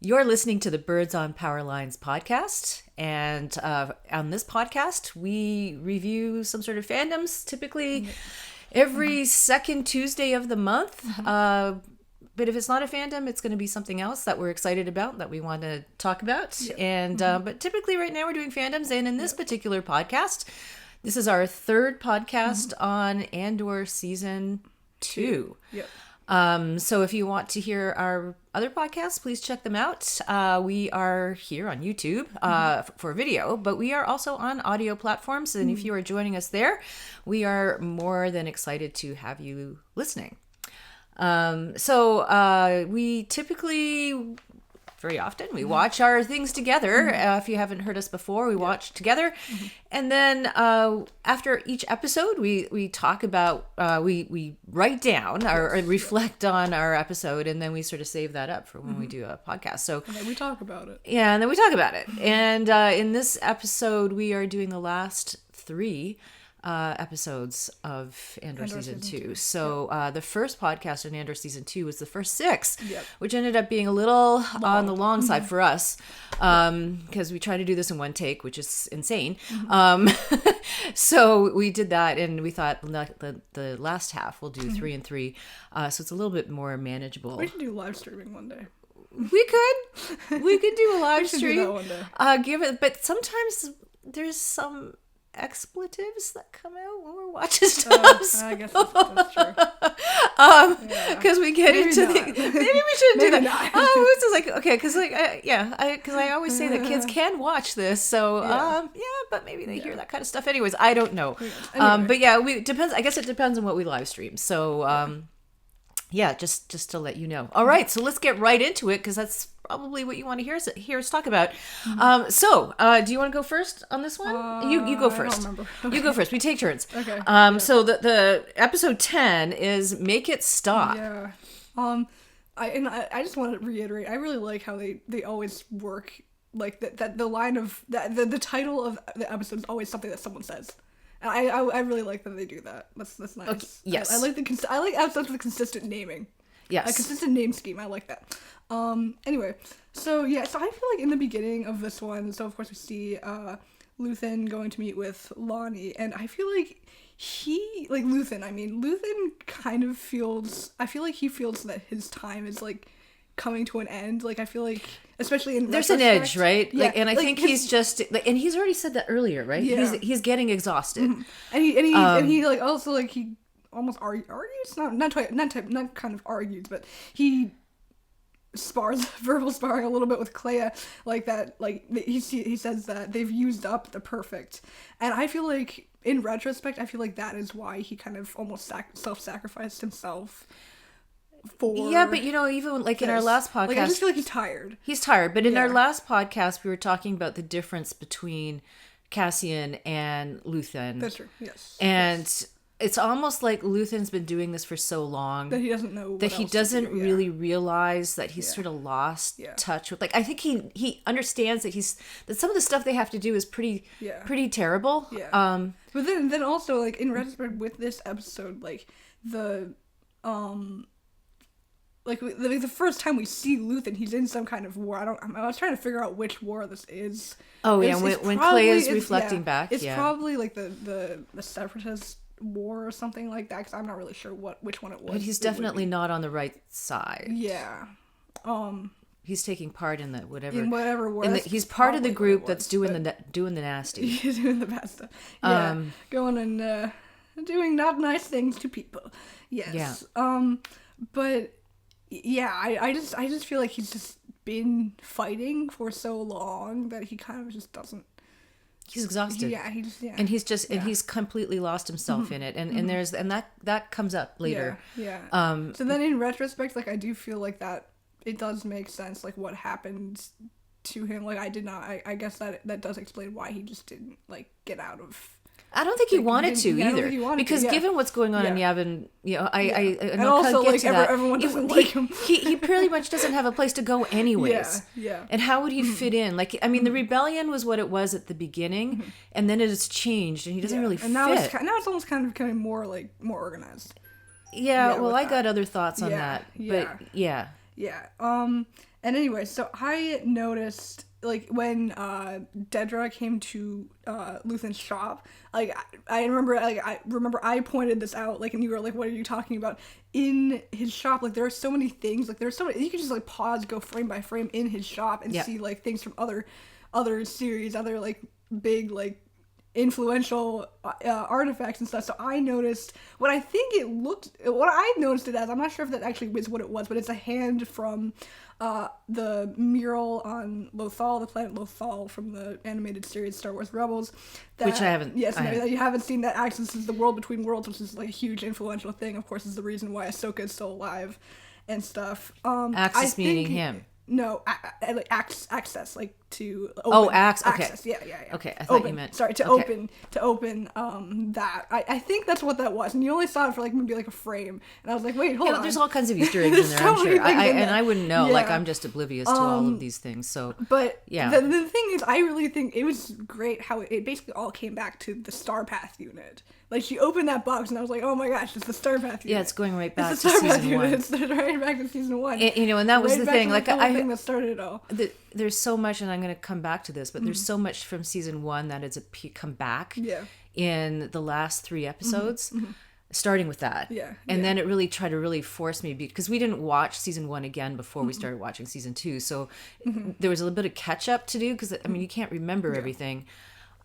You're listening to the Birds on Power Lines podcast, and on this podcast, we review some sort of fandoms, typically every second Tuesday of the month. But if it's not a fandom, it's going to be something else that we're excited about, that we want to talk about. Yep. And but typically right now we're doing fandoms, and in this particular podcast, this is our third podcast on Andor season 2. Yep. So if you want to hear our other podcasts, please check them out. We are here on YouTube for video, but we are also on audio platforms. And if you are joining us there, we are more than excited to have you listening. So we typically, very often, we watch our things together. If you haven't heard us before, we watch together. And then after each episode, we talk about, we write down or reflect on our episode, and then we sort of save that up for when we do a podcast. So and then we talk about it. Yeah, and then we talk about it. And in this episode, we are doing the last 3 episodes of Andor season 2. So the first podcast on Andor season 2 was the first 6, which ended up being a little on the long side for us, because we tried to do this in one take, which is insane. So we did that, and we thought the last half we'll do 3 and 3, so it's a little bit more manageable. We should do live streaming one day. We could do a live stream. Do that one day. But sometimes there's some expletives that come out when we're watching stuff. I guess that's true. Because we get Maybe into not. maybe we shouldn't do that. Not. It's just like, okay, because because I always say that kids can watch this, so but maybe they hear that kind of stuff anyways. I don't know. Anyway. But yeah, it depends. I guess it depends on what we live stream. So just to let you know. All right, so let's get right into it, because that's probably what you want to hear us talk about. So do you want to go first on this one? You go first. I don't remember. Okay. You go first. We take turns. Okay. So the episode 10 is Make It Stop. Yeah. I just want to reiterate, I really like how they always work like that the line of the title of the episode is always something that someone says. And I really like that they do that. That's nice. Okay. Yes. I like episodes with consistent naming. Yes. A consistent name scheme. I like that. Anyway, so I feel like in the beginning of this one, so of course we see Luthen going to meet with Lonnie, and I feel like Luthen kind of feels, I feel like he feels that his time is like coming to an end. Like I feel like, especially in there's an edge, right? Yeah, and I think he's just and he's already said that earlier, right? Yeah. He's getting exhausted. And he like also like he almost argues, not kind of argues, but he verbal sparring a little bit with Clea, like that, like he says that they've used up the perfect, and I feel like in retrospect, I feel like that is why he kind of almost self-sacrificed himself for. Yeah, but even like in our last podcast, like I just feel like he's tired. He's tired, but in our last podcast, we were talking about the difference between Cassian and Luthen. That's true. Yes, and it's almost like Luthen's been doing this for so long that he doesn't know that he doesn't really realize that he's sort of lost touch with. Like I think he understands that some of the stuff they have to do is pretty terrible. Yeah. But then also like in retrospect with this episode, like the the first time we see Luthen, he's in some kind of war. I was trying to figure out which war this is. Oh yeah, when Clay is reflecting back, it's probably like the Separatist war or something like that, because I'm not really sure which one it was. But he's definitely not on the right side. Yeah. He's taking part in whatever war. He's part of the group that's doing the nasty. He's doing the bad stuff. Yeah. Going and doing not nice things to people. Yes. Yeah. But yeah, I just feel like he's just been fighting for so long that he kind of just doesn't. He's exhausted. And he's completely lost himself in it, and that comes up later. Yeah. So then in retrospect, like I do feel like that it does make sense, like what happened to him. Like I guess that does explain why he just didn't like get out of. I don't think he wanted to either, because given what's going on in Yavin, I and also like everyone doesn't like him. he pretty much doesn't have a place to go anyways. Yeah. And how would he fit in? Like, I mean, the rebellion was what it was at the beginning, and then it has changed, and he doesn't really fit. And now it's almost kind of becoming more organized. Yeah. Well, I got other thoughts on that, but yeah. Yeah. And anyway, so I noticed, like, when Dedra came to Luthen's shop, like, I remember I pointed this out, like, and you were like, what are you talking about? In his shop, like, there are so many things, like, there's so many, you can just, like, pause, go frame by frame in his shop and see, like, things from other series, other, like, big, like, influential artifacts and stuff. So I noticed what I noticed it as, I'm not sure if that actually was what it was, but it's a hand from the mural on Lothal, the planet Lothal, from the animated series Star Wars Rebels. Which I haven't. Yes, that you haven't seen. That accesses the world between worlds, which is like a huge influential thing. Of course, is the reason why Ahsoka is still alive and stuff. Axis meaning him. No, like access, like to open. Oh, access. Okay. Yeah. Okay, I thought open. You meant... Sorry, to open that. I think that's what that was. And you only saw it for, like, maybe, like, a frame. And I was like, wait, hold on. There's all kinds of Easter eggs in there, I'm sure. I wouldn't know. Like, I'm just oblivious to all of these things, so... But, yeah. The thing is, I really think it was great how it basically all came back to the Star Path unit. Like, she opened that box, and I was like, oh my gosh, it's the Star Path unit. Yeah, it's going right back to season 1. It's right back to season 1. And that was the thing. Like, the thing that started it all. There's so much, and I'm going to come back to this, but there's so much from season 1 that is come back in the last 3 episodes, starting with that. Yeah. And then it really tried to really force me, because we didn't watch season 1 again before we started watching season 2. So there was a little bit of catch up to do, because, I mean, you can't remember everything.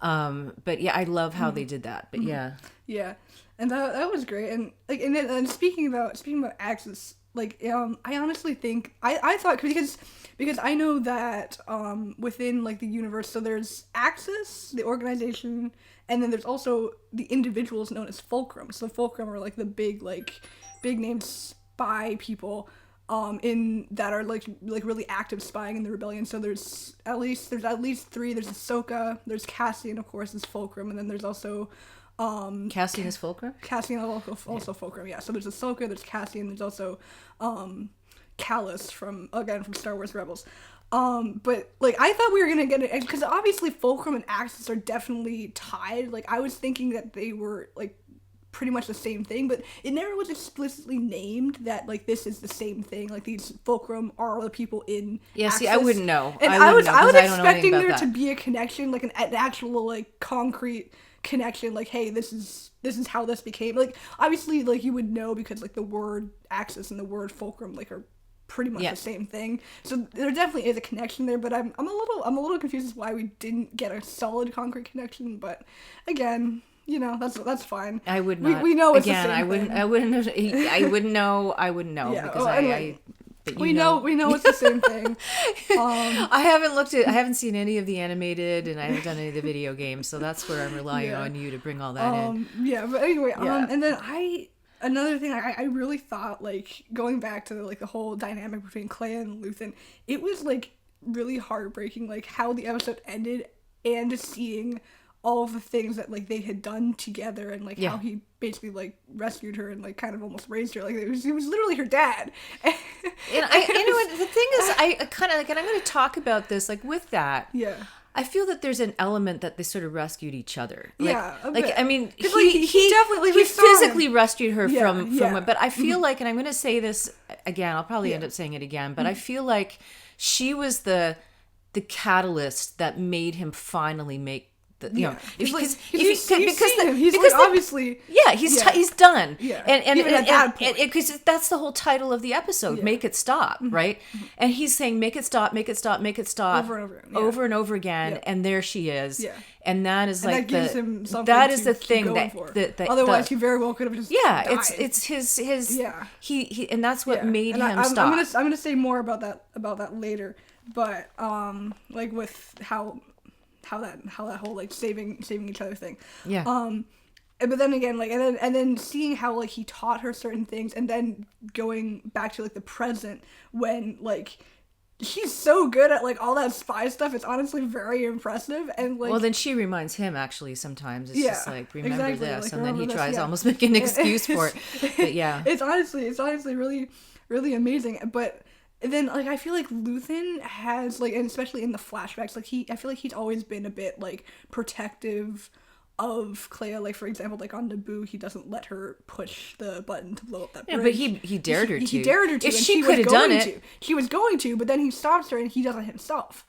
But yeah, I love how they did that. But yeah. Yeah. And that was great. And like, and then speaking about Axis, like, I honestly think I thought, because I know that within, like, the universe, so there's Axis, the organization, and then there's also the individuals known as Fulcrum. So Fulcrum are, like, the big name spy people in that are like really active spying in the rebellion. So there's at least 3. There's Ahsoka, there's Cassian, of course, is Fulcrum, and then there's also Cassian is Fulcrum? Cassian also Fulcrum, yeah. So there's Ahsoka, there's Cassian, there's also Kallus from Star Wars Rebels. But, like, I thought we were gonna get it, because obviously Fulcrum and Axis are definitely tied. Like, I was thinking that they were, like, pretty much the same thing, but it never was explicitly named that, like, this is the same thing. Like, these Fulcrum are the people in Axis. See, I wouldn't know. And I was expecting there to be a connection, like an actual, like, concrete connection, like, hey, this is how this became. Like, obviously, like, you would know, because, like, the word Axis and the word Fulcrum, like, are pretty much the same thing. So there definitely is a connection there, but I'm a little confused as why we didn't get a solid concrete connection. But again, you know, that's fine. I would not. We know it's again. The same thing. I wouldn't know. Yeah, because we know it's the same thing. I haven't seen any of the animated, and I haven't done any of the video games, so that's where I'm relying on you to bring all that in. Yeah, but anyway, and then another thing I really thought, like, going back to like the whole dynamic between Kleya and Luthen, it was, like, really heartbreaking, like, how the episode ended, and seeing all of the things that, like, they had done together, and, like, how he basically, like, rescued her and, like, kind of almost raised her. Like, he was literally her dad. And the thing is, I kind of, like, and I'm going to talk about this, like, with that. Yeah. I feel that there's an element that they sort of rescued each other. Like, yeah. I mean, he definitely physically rescued her from yeah. But I feel like, and I'm going to say this again, I'll probably end up saying it again, but I feel like she was the catalyst that made him finally make you know, because obviously he's done, and because that's the whole title of the episode, make it stop, right? And he's saying make it stop over and over again, and there she is, and that is like that is the thing that otherwise he very well could have just died. it's his he and that's what made him stop. I'm gonna say more about that later, but like with how that whole, like, saving each other thing. Yeah. But then again, like, and then seeing how, like, he taught her certain things, and then going back to, like, the present when, like, she's so good at, like, all that spy stuff. It's honestly very impressive. And, like, well, then she reminds him, actually, sometimes. It's just like, remember this, like, and then he tries to almost make an excuse for it. But yeah, it's honestly really, really amazing. But then, like, I feel like Luthen has, like, and especially in the flashbacks, like, I feel like he's always been a bit, like, protective of Clea. Like, for example, like on Naboo, he doesn't let her push the button to blow up that bridge. Yeah, but he dared her to. He dared her to. If and she could have done it. She was going to, but then he stops her and he does it himself.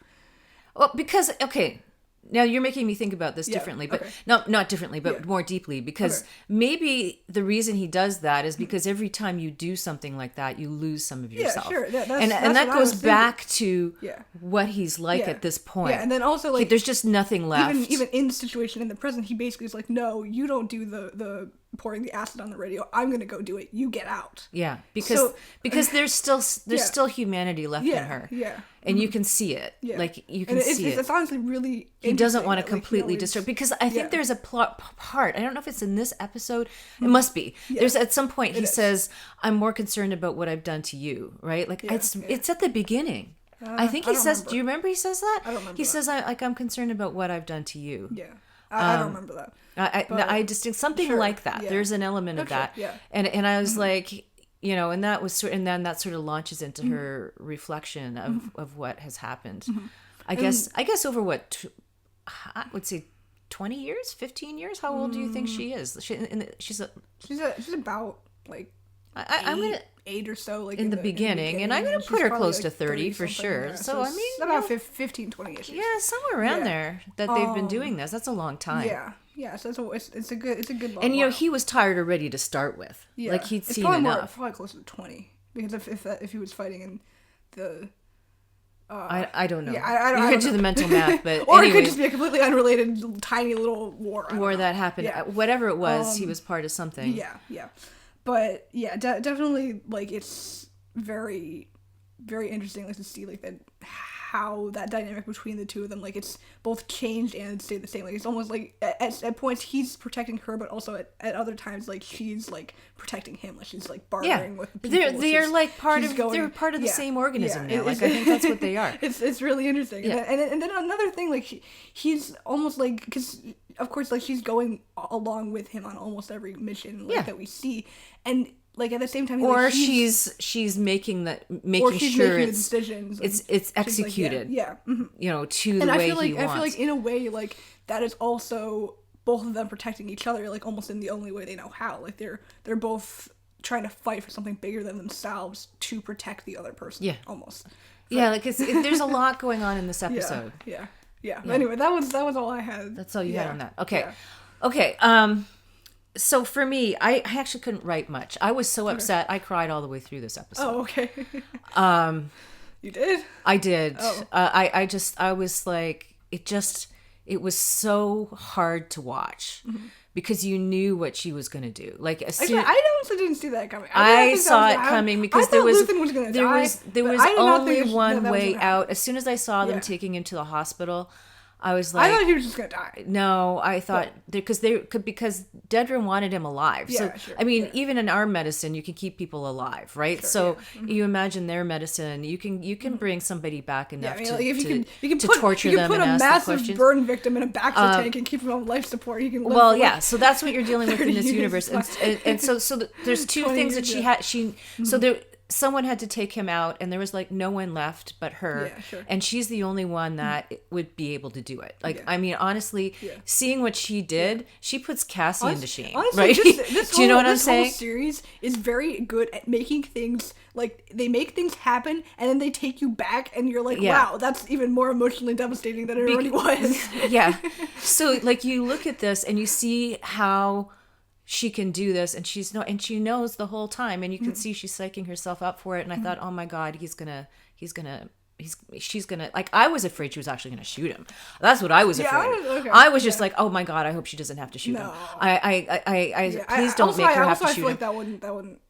Well, because, okay, now you're making me think about this differently, but not differently, but more deeply, because maybe the reason he does that is because every time you do something like that, you lose some of yourself. Yeah, sure. And that goes back to what he's like at this point. Yeah, and then also, like, there's just nothing left. Even in the situation in the present, he basically is like, no, you don't do the pouring the acid on the radio. I'm gonna go do it. You get out. Yeah, because there's still humanity left in her. Yeah. And you can see it. Yeah. Like, you can see it. It's honestly really he doesn't want to completely destroy, because I think there's a part, I don't know if it's in this episode, it must be. There's at some point he says, I'm more concerned about what I've done to you, right? Like, it's at the beginning. I think he says, do you remember he says that? I don't remember. He says, I'm concerned about what I've done to you. Yeah. I don't remember that. I just think something like that. Yeah. There's an element of that. Yeah. And I was like, you know, and that was, and then that sort of launches into her reflection of what has happened. I guess over what, I would say 20 years, 15 years. How old do you think she is? She's about like I'm gonna 8 or so, like in the beginning, and I'm gonna put her close to 30 for sure. Yeah. So I mean, about 15, 20ish. Yeah, somewhere around there that they've been doing this. That's a long time. Yeah. So it's a good long. And you know, he was tired already to start with. Yeah. Like, he'd seen enough. Probably closer to 20, because if he was fighting in the. I don't know. Yeah, I don't You're into know. the mental math, but or anyway, it could just be a completely unrelated tiny little war that happened. Yeah. Whatever it was, he was part of something. Yeah. But yeah, definitely, like, it's very, very interesting, like, to see, like, that how that dynamic between the two of them, like, it's both changed and stayed the same. Like, it's almost like at points he's protecting her, but also at other times, like, she's like protecting him, like she's like bartering with people. They're like they're part of the same organism now. Like, I think that's what they are. It's really interesting. Yeah. And then another thing, like, he's almost like, because of course, like, she's going along with him on almost every mission, like, that we see, and like at the same time, or like, she's making sure making decisions, it's executed. Like, yeah. Mm-hmm. You know, to the and way he wants. I feel like in a way, like, that is also both of them protecting each other, like, almost in the only way they know how. Like, they're both trying to fight for something bigger than themselves to protect the other person. Yeah, almost. Yeah, like, there's a lot going on in this episode. Yeah. But anyway, that was all I had. That's all you had on that. Okay. Yeah. Okay. So for me, I actually couldn't write much. I was so upset. I cried all the way through this episode. Oh, okay. You did? I did. Oh. I was like, it was so hard to watch because you knew what she was going to do. Like, actually, I honestly didn't see that coming. I saw it coming because there was only one way out. As soon as I saw them taking him to the hospital, I was like, I thought he was just gonna die. No, I thought because Dedra wanted him alive. Yeah, so sure, I mean, even in our medicine, you can keep people alive, right? Sure, so you imagine their medicine, you can bring somebody back enough like, if you can torture them and ask them questions. You can put a massive burn victim in a Baxter tank and keep him on life support. You can live so that's what you're dealing with in this universe, and so there's two things that she had. So there. Someone had to take him out, and there was like no one left but her, and she's the only one that would be able to do it. Like, I mean, honestly, seeing what she did, she puts Cassie into shame. Honestly, right? Do you know what I'm saying? This whole series is very good at making things, like, they make things happen, and then they take you back, and you're like, wow, that's even more emotionally devastating than it already was. So, like, you look at this, and you see how she can do this, and she knows the whole time, and you can see she's psyching herself up for it. And I thought, oh my God, she's gonna, like, I was afraid she was actually gonna shoot him. That's what I was afraid of. I was just like, oh my God, I hope she doesn't have to shoot him. Please don't make her have to shoot him. I feel like that wouldn't.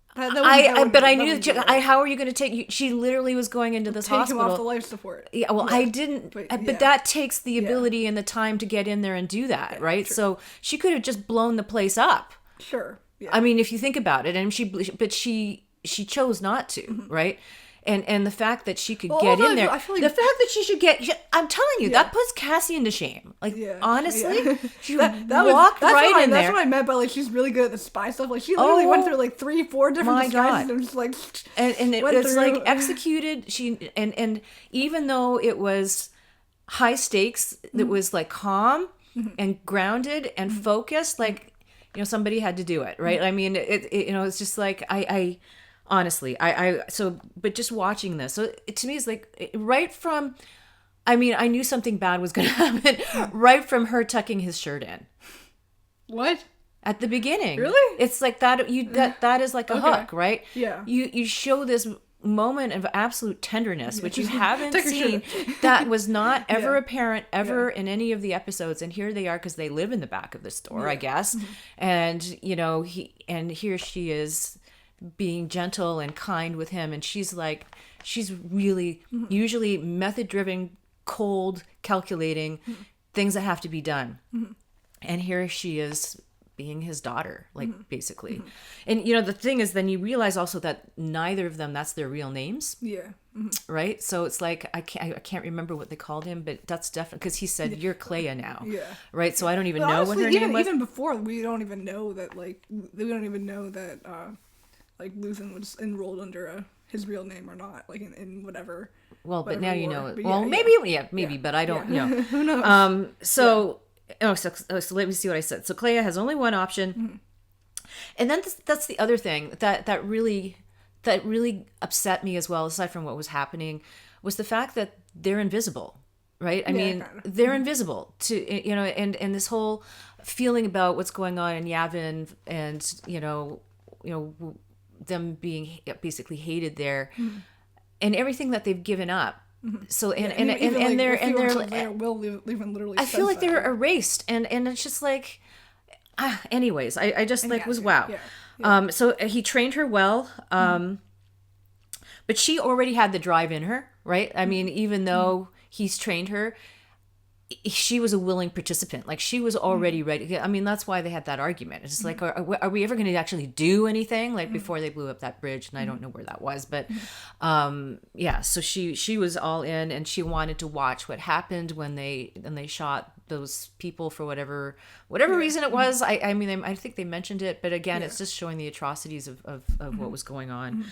But I knew that how are you going to take? She literally was going into this hospital. Take him off the life support. Yeah, well, I didn't. But that takes the ability and the time to get in there and do that, right? True. So she could have just blown the place up. Sure. Yeah. I mean, if you think about it, and she chose not to, right? And the fact that she could get in there, I feel like the fact that she should I'm telling you, that puts Cassie into shame. Like, honestly, she walked right in there. That's what I meant by, like, she's really good at the spy stuff. Like, she literally went through like 3-4 different disguises and just like, and it was like executed. And even though it was high stakes, it was like calm. and grounded and focused, like, somebody had to do it, right? I mean, it's just like, I honestly, but just watching this, so to me, it's like right from, I mean, I knew something bad was going to happen right from her tucking his shirt in. What? At the beginning. Really? It's like that, that is like a hook, right? Yeah. You show this moment of absolute tenderness, which you haven't seen, that was not ever apparent in any of the episodes, and here they are, because they live in the back of the store, I guess, and here she is being gentle and kind with him, and she's really usually method driven, cold, calculating, things that have to be done, and here she is being his daughter, like, basically. And the thing is, then you realize also that neither of them, that's their real names. Yeah. Right. So it's like, I can't remember what they called him, but that's definitely because he said, "You're Clea now." Yeah. Right. So I don't even but know honestly, what her name was. Even before, we don't even know that Luthen was enrolled under his real name or not, like in whatever. Well, but now you know it. But well, maybe, but I don't know. Who knows? So let me see what I said. So Clea has only one option, and then that's the other thing that really upset me as well, aside from what was happening, was the fact that they're invisible, right? I mean, kind of. They're invisible to, and this whole feeling about what's going on in Yavin, and them being basically hated there, and everything that they've given up. So they're will even literally. I feel like they're erased, and it's just like, anyways, I just was wow. Yeah. So he trained her well, but she already had the drive in her, right? I mean, even though he's trained her, she was a willing participant. Like, she was already ready. I mean, that's why they had that argument. It's just like, are we ever going to actually do anything? Like, before they blew up that bridge, and I don't know where that was, but so she was all in, and she wanted to watch what happened when they shot those people for whatever reason it was. I mean, I think they mentioned it, but again, it's just showing the atrocities of what was going on.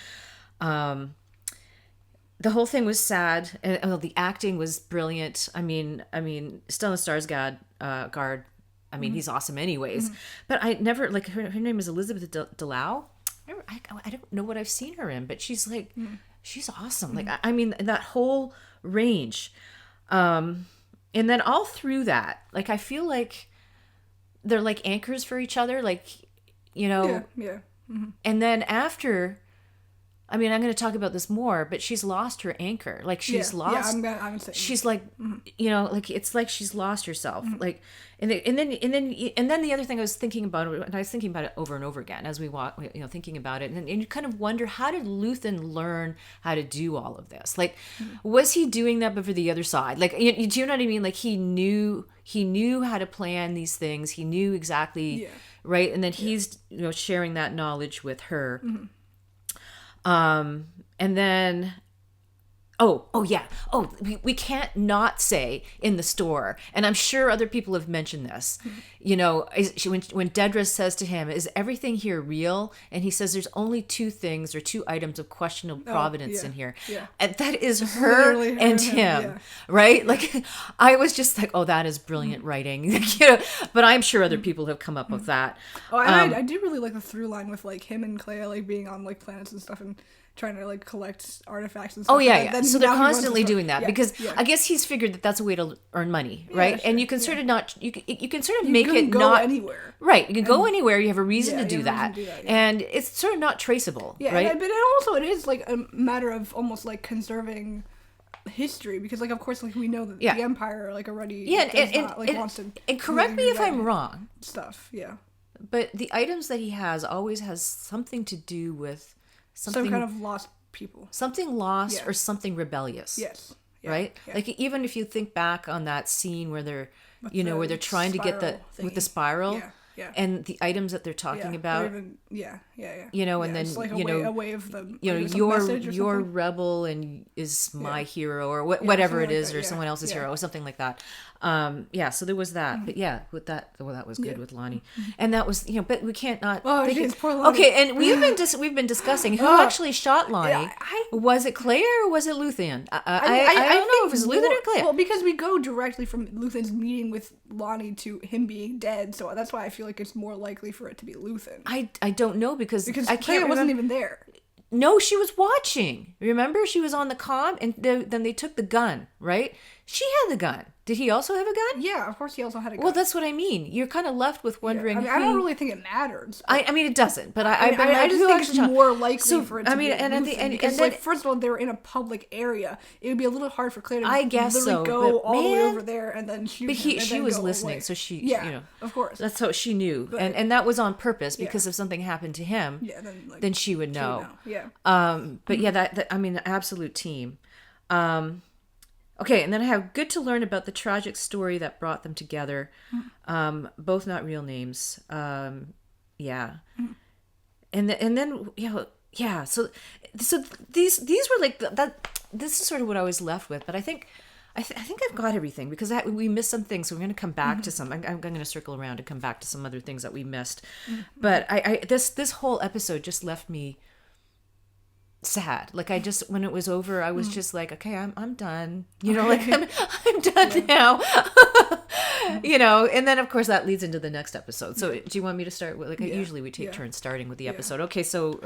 The whole thing was sad, and the acting was brilliant. I mean, stellanskarsgard, I mean, he's awesome anyways. But I never, like, her name is Elizabeth Delau. I don't know what I've seen her in, but she's like, she's awesome. Like, I mean, that whole range. And then all through that, like, I feel like they're like anchors for each other, like, Yeah. And then after, I mean, I'm going to talk about this more, but she's lost her anchor. Like, she's lost. Yeah, I'm saying. She's like, like, it's like she's lost herself. Like, and then the other thing I was thinking about, and I was thinking about it over and over again as we walk, thinking about it, and you kind of wonder, how did Luthen learn how to do all of this? Like, was he doing that but for the other side? Like, do you know what I mean? Like, he knew how to plan these things. He knew exactly, right? And then he's sharing that knowledge with her. And then, we can't not say in the store, and I'm sure other people have mentioned this, when Dedra says to him, "Is everything here real?" And he says, "There's only two items of questionable provenance in here." Yeah. And that is her and him, right? Like, I was just like, oh, that is brilliant writing, but I'm sure other people have come up with that. Oh, I do really like the through line with, like, him and Clea, like, being on, like, planets and stuff, and trying to, like, collect artifacts and stuff. Oh, yeah. So they're constantly doing that, because I guess he's figured that that's a way to earn money, right? Sure, and you can sort of not, you can sort of make it not anywhere. Right. You can go anywhere. You have a reason to do that. And it's sort of not traceable, right? But also it is, like, a matter of almost, like, conserving history, because, like, of course, like, we know that the Empire, like, already wants to, and correct me if I'm wrong, stuff, but the items that he has always has something to do with some kind of lost people, something lost or something rebellious. Right. Like, even if you think back on that scene where they're where they're trying to get the spiral, Yeah. And the items that they're talking about. Even, yeah. You know, and then, it's like you know, a way of them. You know, your rebel and is my hero, or whatever it is, or someone else's hero, or something like that. So there was that. But yeah, with that, that was good with Lonnie. And that was, you know, but we can't not. Oh, geez, poor Lonnie. Okay, and we've been discussing who actually shot Lonnie. Was it Claire or was it Luthen? I don't know if it was Luthen or Claire. Well, because we go directly from Luthen's meeting with Lonnie to him being dead, so that's why I feel like it's more likely for it to be Luthen. I don't know because I Claire wasn't even there. No, she was watching. Remember, she was on the comm, and then they took the gun, right? She had the gun. Did he also have a gun? Yeah, of course he also had a gun. Well, that's what I mean. You're kind of left with wondering. I don't really think it matters. I mean, it doesn't. But I just think it's more likely for it to be. Because then, first of all, they were in a public area. It would be a little hard for Claire to literally go all the way over there and then shoot. But she was listening, away. So she, you know, of course, that's how she knew, and that was on purpose because if something happened to him, then she would know. Yeah. But yeah, that I mean, absolute team. Okay, and then I have good to learn about the tragic story that brought them together. Both not real names. And then So these were like that. This is sort of what I was left with. But I think I've got everything because we missed some things. So we're going to come back to some. I'm going to circle around and come back to some other things that we missed. But this whole episode just left me sad. Like I just, when it was over, I was just like, okay, I'm done. You know, like I'm done now. You know, and then of course that leads into the next episode. So do you want me to start with usually we take turns starting with the episode. Okay, so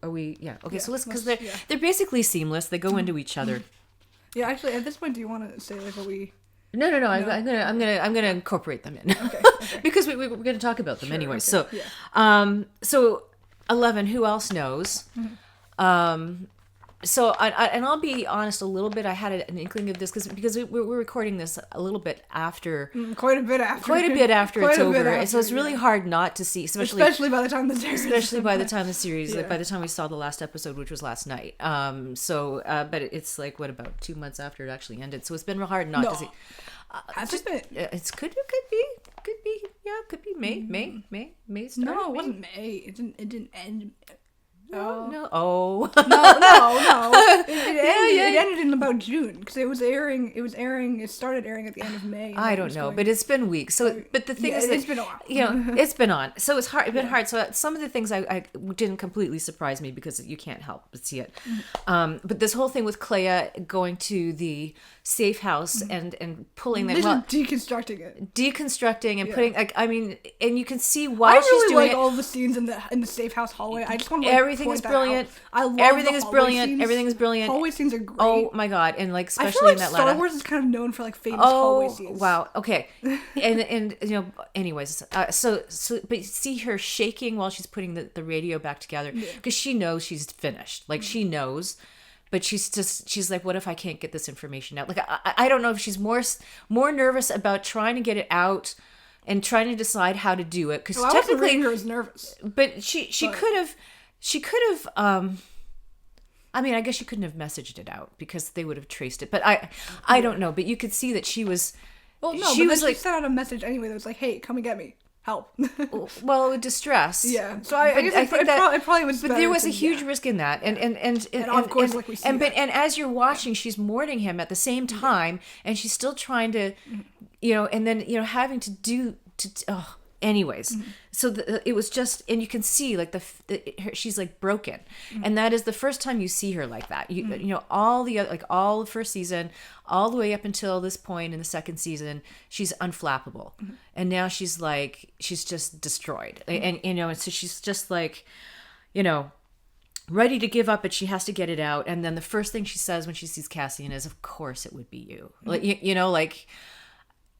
are we? Yeah. Okay, so let's because they're basically seamless. They go into each other. Yeah, actually, at this point, do you want to say like what we? No. I'm gonna incorporate them in. Okay. Because we're gonna talk about them anyway. Okay. So, so 11. Who else knows? So I'll be honest a little bit. I had an inkling of this because we're recording this a little bit after, quite a bit after it's over. So it's really hard not to see, especially by the time the series, like by the time we saw the last episode, which was last night. But it's like what about 2 months after it actually ended. So it's been real hard not to see. It could be May started. No, it wasn't May. It didn't end. No. It ended in about June because it started airing at the end of May. I don't know, but it's been weeks. So, but the thing is that, it's been a while. You know, it's been on. So it's hard. It's been hard. So some of the things I didn't completely surprise me because you can't help but see it. But this whole thing with Clea going to the safe house and pulling them, deconstructing and putting, like, I mean, and you can see why she's doing it. I really like all the scenes in the safe house hallway. I just want to everything is brilliant. I love everything is brilliant. Everything is brilliant. Hallway scenes are great. Oh my god! And like especially I feel like in that Star Wars is kind of known for like famous hallway scenes. Wow. Okay. and you know. Anyways, so but see her shaking while she's putting the radio back together because she knows she's finished. Like she knows. But she's like, what if I can't get this information out? Like, I don't know if she's more nervous about trying to get it out and trying to decide how to do it. Because technically, her is nervous. But she could have. I mean, I guess she couldn't have messaged it out because they would have traced it. But I don't know. But you could see that she was. Well, no, she was like, she sent out a message anyway that was like, "Hey, come and get me." Help. Well, distress. Yeah. So I guess it probably was. But there was a huge risk in that, and of course, like we see. But as you're watching, she's mourning him at the same time, and she's still trying to, you know, and then having to do anyways. So it was just, and you can see like she's like broken, and that is the first time you see her like that. You know all the other, like all the first season, all the way up until this point in the second season, she's unflappable, and now she's just destroyed, and you know, and so she's just like, you know, ready to give up, but she has to get it out. And then the first thing she says when she sees Cassian is, "Of course it would be you," like you know, like.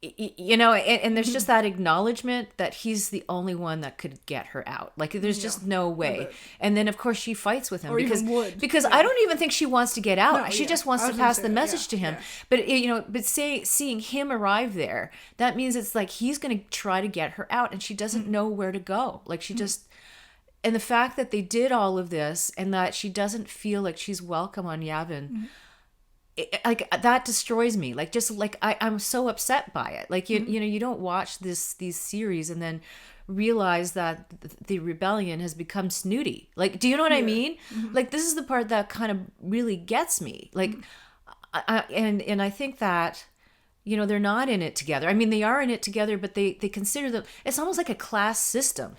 You know, and there's just that acknowledgement that he's the only one that could get her out. Like, there's just no way. And then, of course, she fights with him because I don't even think she wants to get out. No, she just wants to pass the message to him. Yeah. But you know, seeing him arrive there, that means it's like he's going to try to get her out, and she doesn't know where to go. Like she just. And the fact that they did all of this, and that she doesn't feel like she's welcome on Yavin. Like that destroys me. Like just like I'm so upset by it. Like you know, you don't watch these series and then realize that the rebellion has become snooty. Like, do you know what I mean? Like, this is the part that kind of really gets me. Like, and I think that, you know, they're not in it together. I mean, they are in it together, but they consider them, it's almost like a class system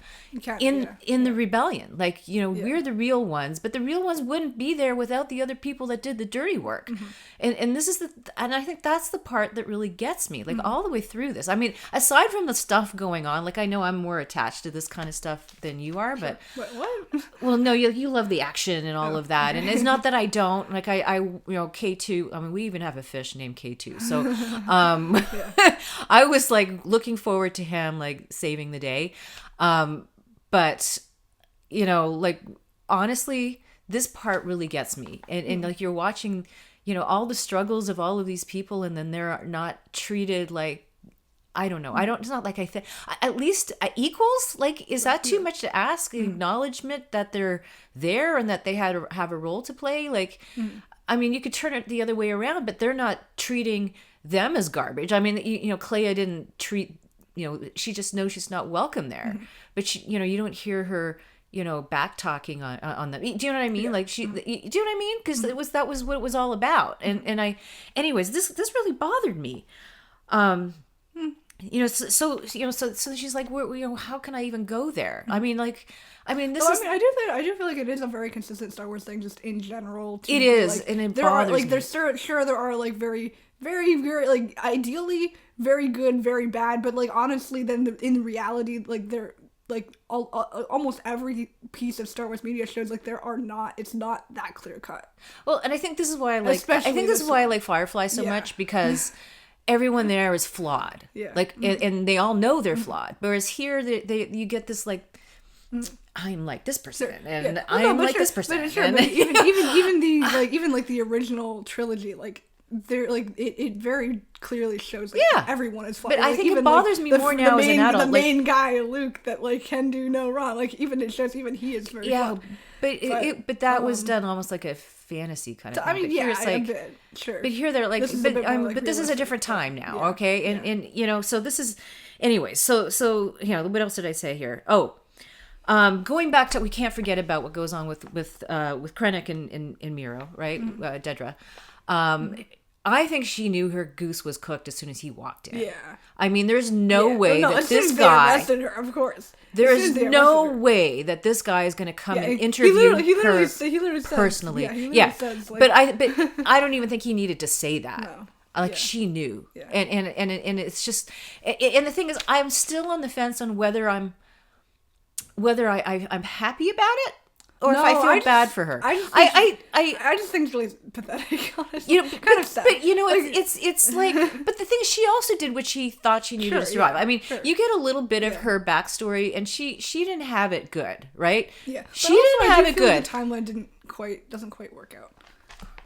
in the rebellion. Like, you know, we're the real ones, but the real ones wouldn't be there without the other people that did the dirty work. And this is and I think that's the part that really gets me, like all the way through this. I mean, aside from the stuff going on, like, I know I'm more attached to this kind of stuff than you are, but What? well, no, you love the action and all of that. And it's not that I don't, like, I you know, K2, I mean, we even have a fish named K2. So, I was like looking forward to him like saving the day. But you know, like, honestly, this part really gets me. And like, you're watching, you know, all the struggles of all of these people, and then they're not treated like, I don't know. It's not like I think, at least equals. Like, is that too much to ask? Acknowledgement that they're there and that they have a role to play. Like, I mean, you could turn it the other way around, but they're not treating them as garbage. I mean, you know, Clea didn't treat, you know, she just knows she's not welcome there. But she, you know, you don't hear her, you know, back talking on them. Do you know what I mean? Like, she, do you know what I mean? Because that was what it was all about. And I, anyways, this really bothered me. You know, so she's like, you know, how can I even go there? I mean, like, I mean, this is. I do feel like it is a very consistent Star Wars thing, just in general. It is, like, and it there bothers are like me. there's sure there are like very like ideally very good, very bad, but like honestly, then in reality, like they're like almost every piece of Star Wars media shows like it's not that clear cut. Well, and I think this is why I like. I think this is why I like Firefly so much, because everyone there is flawed. Yeah. Like, and they all know they're flawed. Whereas here, you get this like, I'm like this person, and I'm like this person. But even the like even like the original trilogy, like they're like it very clearly shows like everyone is flawed. But I like, think even, it bothers me more now as an adult. The main guy, Luke, that like can do no wrong. Like even it shows even he is very flawed. But that was done almost like a fantasy kind of thing. I mean, but here it's like, a bit, sure. But here they're like, but this is a different time now, okay? And you know, so this is, anyway. So you know, what else did I say here? Oh, going back to, we can't forget about what goes on with Krennic and Miro, right? Dedra. I think she knew her goose was cooked as soon as he walked in. Yeah. I mean, there's no way that this guy. Her, of course. There is no way that this guy is going to come and interview her personally. He literally says, like, but I don't even think he needed to say that. No. Like, she knew. Yeah. And it's just, and the thing is, I'm still on the fence on whether I'm happy about it, or if I feel bad for her. I just think it's really pathetic, honestly. You know, kind of sad. But you know, it's like, but the thing is, she also did what she thought she needed to survive. I mean, you get a little bit of her backstory, and she didn't have it good, right? Yeah, she didn't have it good. The timeline doesn't quite work out,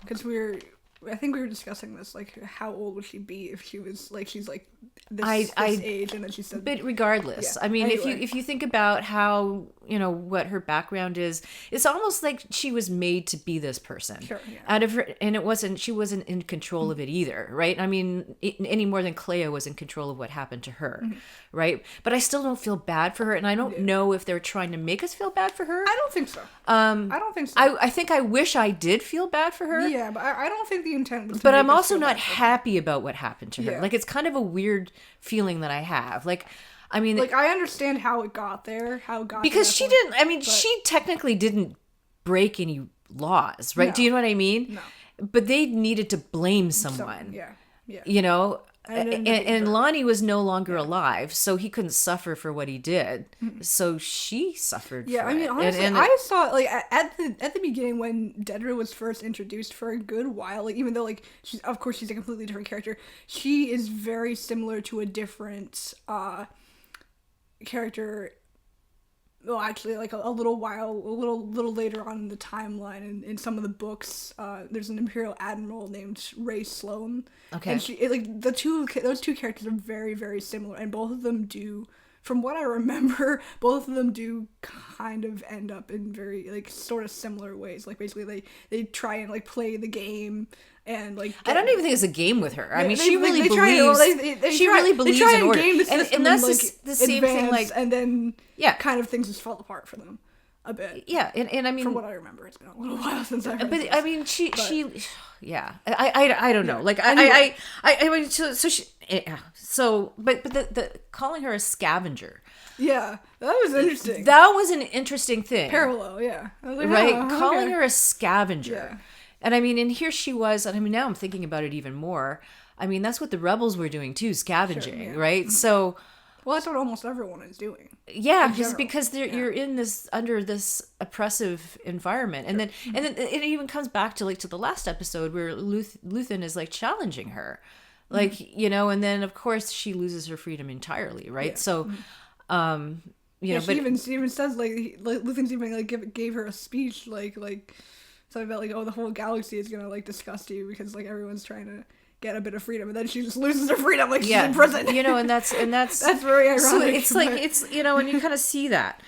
because I think we were discussing this, like, how old would she be if she was like, she's like this age, and then she said. But regardless, I mean, anyway. if you think about how, you know, what her background is, it's almost like she was made to be this person. Sure, yeah. Out of her, and she wasn't in control of it either, right? I mean, any more than Clea was in control of what happened to her, right? But I still don't feel bad for her, and I don't know if they're trying to make us feel bad for her. I don't think so. I don't think so. I think I wish I did feel bad for her. Yeah, but I don't think the intent was to But I'm also not happy about what happened to her. Yeah. Like, it's kind of a weird feeling that I have. Like, I mean, like, I understand how it got there, because she didn't. I mean, she technically didn't break any laws, right? No. Do you know what I mean? No. But they needed to blame someone. Yeah. You know. And Lonnie was no longer alive, so he couldn't suffer for what he did. So she suffered. Yeah, for I mean, honestly, I saw, like, at the beginning when Dedra was first introduced, for a good while, like, even though, like, she's a completely different character, she is very similar to a different character. Well, actually, like a little later on in the timeline, in some of the books, there's an Imperial Admiral named Ray Sloan. Okay. And those two characters are very, very similar, and both of them do, from what I remember, both of them do kind of end up in very, like, sort of similar ways. Like, basically, they try and, like, play the game, and like I don't even think it's a game with her. I mean, they, she really they believes. She really believes in order, game the system and that's like, the same thing. Like, and then kind of things just fall apart for them a bit. Yeah, and I mean, from what I remember, it's been a little while since I've. But I mean, she, yeah, I don't know. Like anyway. I mean, so she, but the calling her a scavenger. Yeah, that was interesting. That was an interesting thing. Parallel, yeah. I was like, right? Oh, Calling her a scavenger. Yeah. And I mean, and here she was, and I mean, now I'm thinking about it even more. I mean, that's what the rebels were doing too, scavenging, right? So... Well, that's what almost everyone is doing. Yeah, because you're in this, under this oppressive environment. And then it even comes back to the last episode where Luthen is like challenging her. Like, you know, and then of course she loses her freedom entirely, right? Yeah. So, you know, she even says like Luthen's even like gave her a speech like something about like, oh, the whole galaxy is gonna like disgust you because like everyone's trying to get a bit of freedom, and then she just loses her freedom like she's in prison. You know, and that's that's very ironic. So it's like it's, you know, and you kind of see that.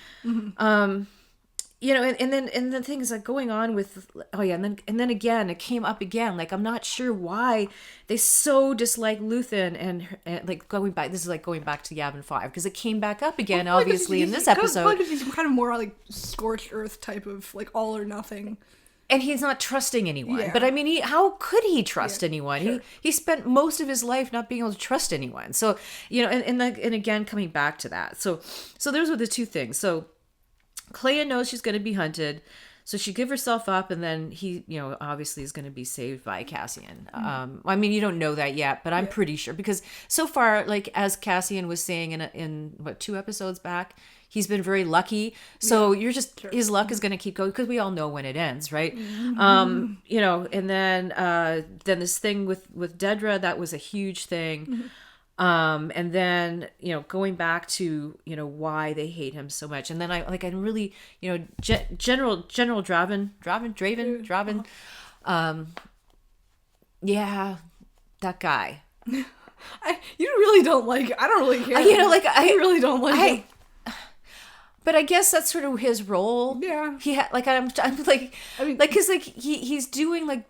You know, and then the thing is like going on with and then again it came up again. Like, I'm not sure why they so dislike Luthen and like going back. This is like going back to Yavin 5 because it came back up again, obviously in this episode. Because he's kind of more like scorched earth type of like all or nothing. And he's not trusting anyone. Yeah. But I mean, how could he trust anyone? Sure. He spent most of his life not being able to trust anyone. So, you know, and again coming back to that. So those were the two things. So Clea knows she's going to be hunted, so she give herself up, and then he, you know, obviously is going to be saved by Cassian. I mean, you don't know that yet, but I'm pretty sure, because so far, like as Cassian was saying in what, 2 episodes back, he's been very lucky. So you're just his luck is going to keep going, because we all know when it ends, right? You know, and then this thing with Dedra, that was a huge thing. And then, you know, going back to, you know, why they hate him so much. And then I really, you know, General Draven, yeah, that guy. You really don't like, I don't really care. You know, like, I really don't like him. But I guess that's sort of his role. Yeah. He had, like, I'm like, I mean, like, cause like he's doing like,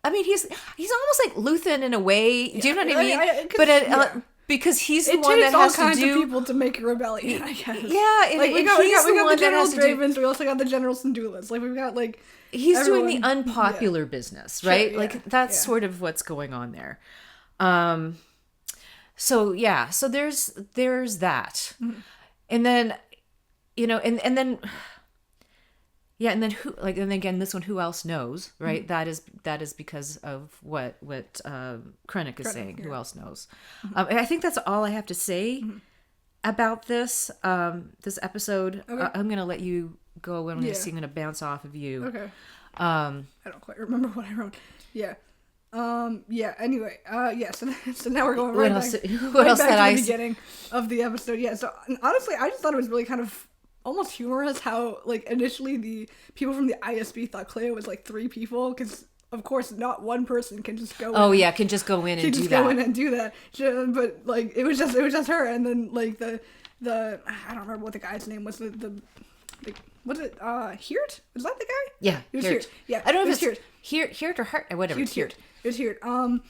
I mean, he's almost like Luthen in a way. Do you know what I mean? But because he's the one that has to do. It takes all kinds of people to make a rebellion, I guess. Yeah, and like we got the General Dravens. We also got the General Syndulas. Like we've got like he's doing the unpopular business, right? Sure, like that's sort of what's going on there. So there's that, and then, you know, and then. Yeah, and then and again, this one, who else knows, right? That is because of what Krennic is saying. Who else knows? I think that's all I have to say about this episode. Okay. I'm gonna let you go, and I'm gonna bounce off of you. Okay. I don't quite remember what I wrote. Yeah. Anyway. So now we're going right back to the beginning of the episode. Yeah. So honestly, I just thought it was really kind of almost humorous how, like, initially the people from the ISB thought Clea was like 3 people, because of course not one person can just go can just go in and do that. Go in and do that. But like it was just her, and then like the I don't remember what the guy's name was. The was it Hirt? Was that the guy? Yeah, it was Hirt. Yeah, I don't know if it's Hirt or Hart or whatever. It was Hirt. Then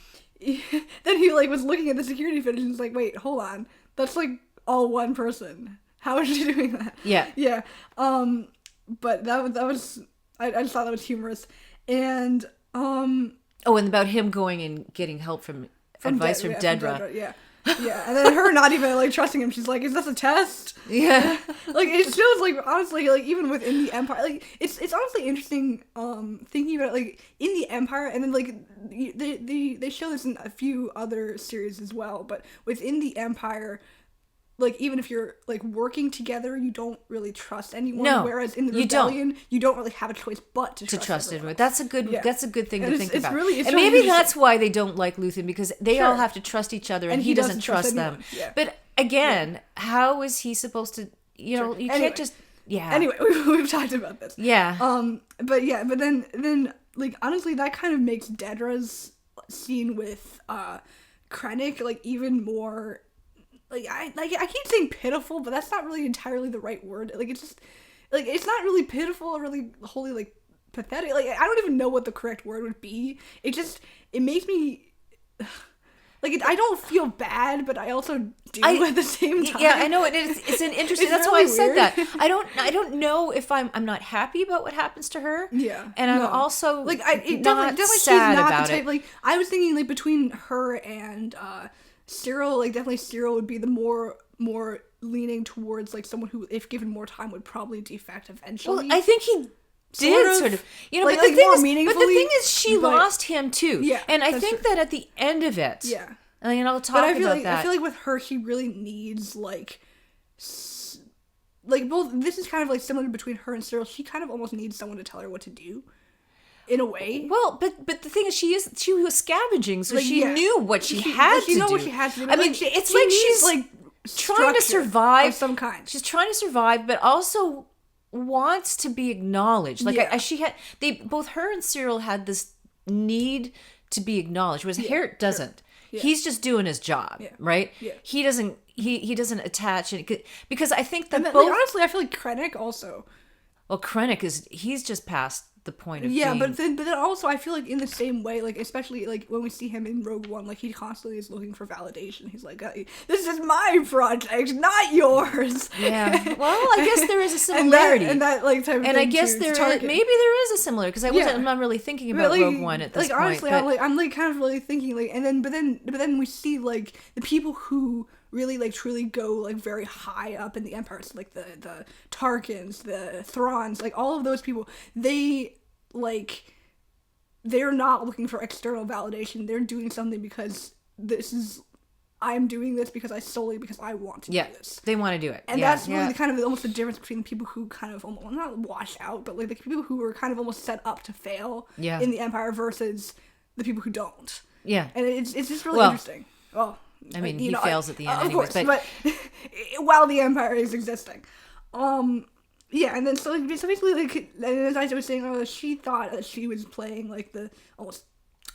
he like was looking at the security footage and was like, wait, hold on, that's like all one person. How is she doing that? Yeah. Yeah. But that was I just thought that was humorous. And and about him going and getting help from advice from Dedra. Yeah. Yeah. And then her not even like trusting him. She's like, is this a test? Yeah. Like it shows, like, honestly, like even within the Empire, like it's honestly interesting thinking about it, like in the Empire, and then like they show this in a few other series as well, but within the Empire, like, even if you're, like, working together, you don't really trust anyone. No, whereas in the rebellion, you don't really have a choice but to trust everyone. That's a good thing to think about. It's and maybe that's why they don't like Luthen, because they all have to trust each other, and he doesn't trust them. Yeah. But again, how is he supposed to, you know, you can't just, Anyway, we've talked about this. Yeah. But then, like, honestly, that kind of makes Dedra's scene with Krennic, like, even more... Like I keep saying pitiful, but that's not really entirely the right word. Like it's just like it's not really pitiful or really wholly like pathetic. Like, I don't even know what the correct word would be. It makes me... Like, I don't feel bad, but I also do at the same time. Yeah, I know it is. It's an interesting. That's really why I said weird. that. I don't know if I'm not happy about what happens to her. Yeah, and I'm also like definitely she's sad not about the type, it. Like, I was thinking like between her and Cyril, like definitely Cyril would be the more leaning towards like someone who, if given more time, would probably defect eventually. Well, I think he did sort of, you know, like, but the thing more is, meaningfully. but the thing is, she lost him too. Yeah, and I think that at the end of it, yeah. And I'll talk but I feel about like, that. I feel like with her, she really needs like both. This is kind of like similar between her and Cyril. She kind of almost needs someone to tell her what to do, in a way. Well, but the thing is, she was scavenging, so like, she knew what she had to do. What she had to do. I mean, it's like she's like trying to survive of some kind. She's trying to survive, but also wants to be acknowledged. Like both her and Cyril had this need to be acknowledged. Whereas Harriet doesn't. Yeah. He's just doing his job, right? Yeah. He doesn't attach it, because I think that both. Like, honestly, I feel like Krennic also. Well, Krennic he's just past the point of being... but then also I feel like in the same way, like especially like when we see him in Rogue One, like he constantly is looking for validation. He's like, this is my project, not yours. Yeah. Well, I guess there is a similarity, and that like type of and thing I guess maybe there is a similarity, because I'm not really thinking about like, Rogue One at this point. Honestly, I'm kind of really thinking like, but then we see like the people who really like truly go like very high up in the Empire, so, like the Tarkins, the Thrawns, like all of those people, they're not looking for external validation. They're doing something because I'm doing this because I want to do this. They want to do it. And that's really kind of almost the difference between the people who kind of almost, not wash out, but like the people who are kind of almost set up to fail in the Empire versus the people who don't. Yeah. And it's just really interesting. Well, I mean, he fails at the end, of anyways, course, but while the Empire is existing, yeah, and then so basically, like, as I was saying, she thought that she was playing like the almost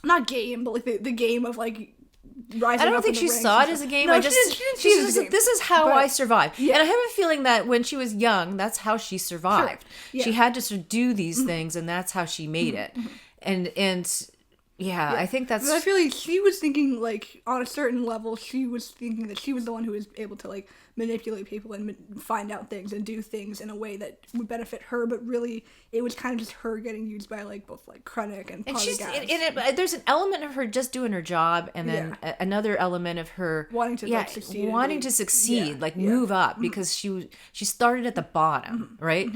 not game, but like the game of like rising. I don't up think in she the ranks saw it as a game. No, I just this is how I survived, and I have a feeling that when she was young, that's how she survived. Sure. Yeah. She had to sort of do these things, and that's how she made it, and. Yeah, I think that's... But I feel like she was thinking, like, on a certain level, she was thinking that she was the one who was able to, like, manipulate people and find out things and do things in a way that would benefit her, but really, it was kind of just her getting used by, like, both, like, Krennic and Podbean. There's an element of her just doing her job, and then another element of her... Wanting to succeed, move up, because she started at the bottom, right?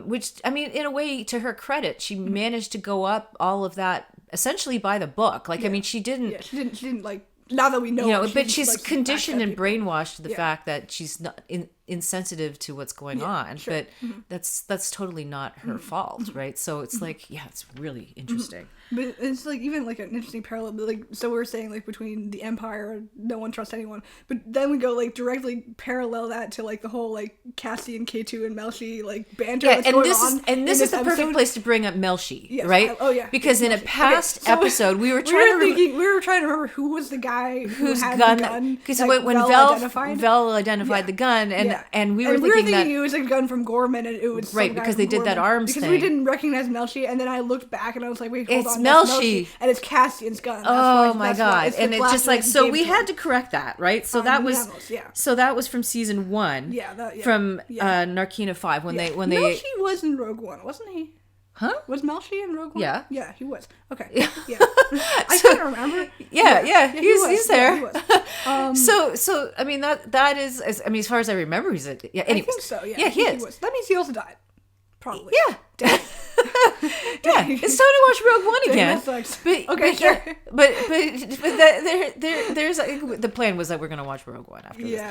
Which, I mean, in a way, to her credit, she managed to go up all of that essentially by the book. Like, I mean, she didn't... Yeah, she didn't, like... Now that we know... but she's conditioned and brainwashed to the fact that she's not insensitive to what's going on. Sure. But that's totally not her fault, right? So it's like, it's really interesting. But it's like even like an interesting parallel, like, so we're saying like between the Empire, no one trusts anyone, but then we go like directly parallel that to like the whole like Cassian, K2 and Melshi like banter that's going on. And this is the perfect place to bring up Melshi, right? Oh yeah. Because in a past episode we were trying to remember who was the guy who had the gun. Because when Vel identified the gun, and we were thinking that it was a gun from Gorman, and it was right because they did that arms because thing. We didn't recognize Melshi, and then I looked back and I was like, wait, hold on. Melshi, and it's Cassian's gun. Oh my god! And it's just like, so we had to correct that, right? So that was so that was from season 1. From Narkina 5 when they Melshi was in Rogue One, wasn't he? Huh? Was Melshi in Rogue One? Yeah. Yeah, he was. Okay. Yeah. I can't remember. Yeah. He's there. Yeah, he was. So I mean that is, I mean, as far as I remember, he's anyways. I think so. Yeah. He is. Was. That means he also died. Probably. Yeah. It's time to watch Rogue One again. That sucks. But there's the plan was that we're gonna watch Rogue One after this.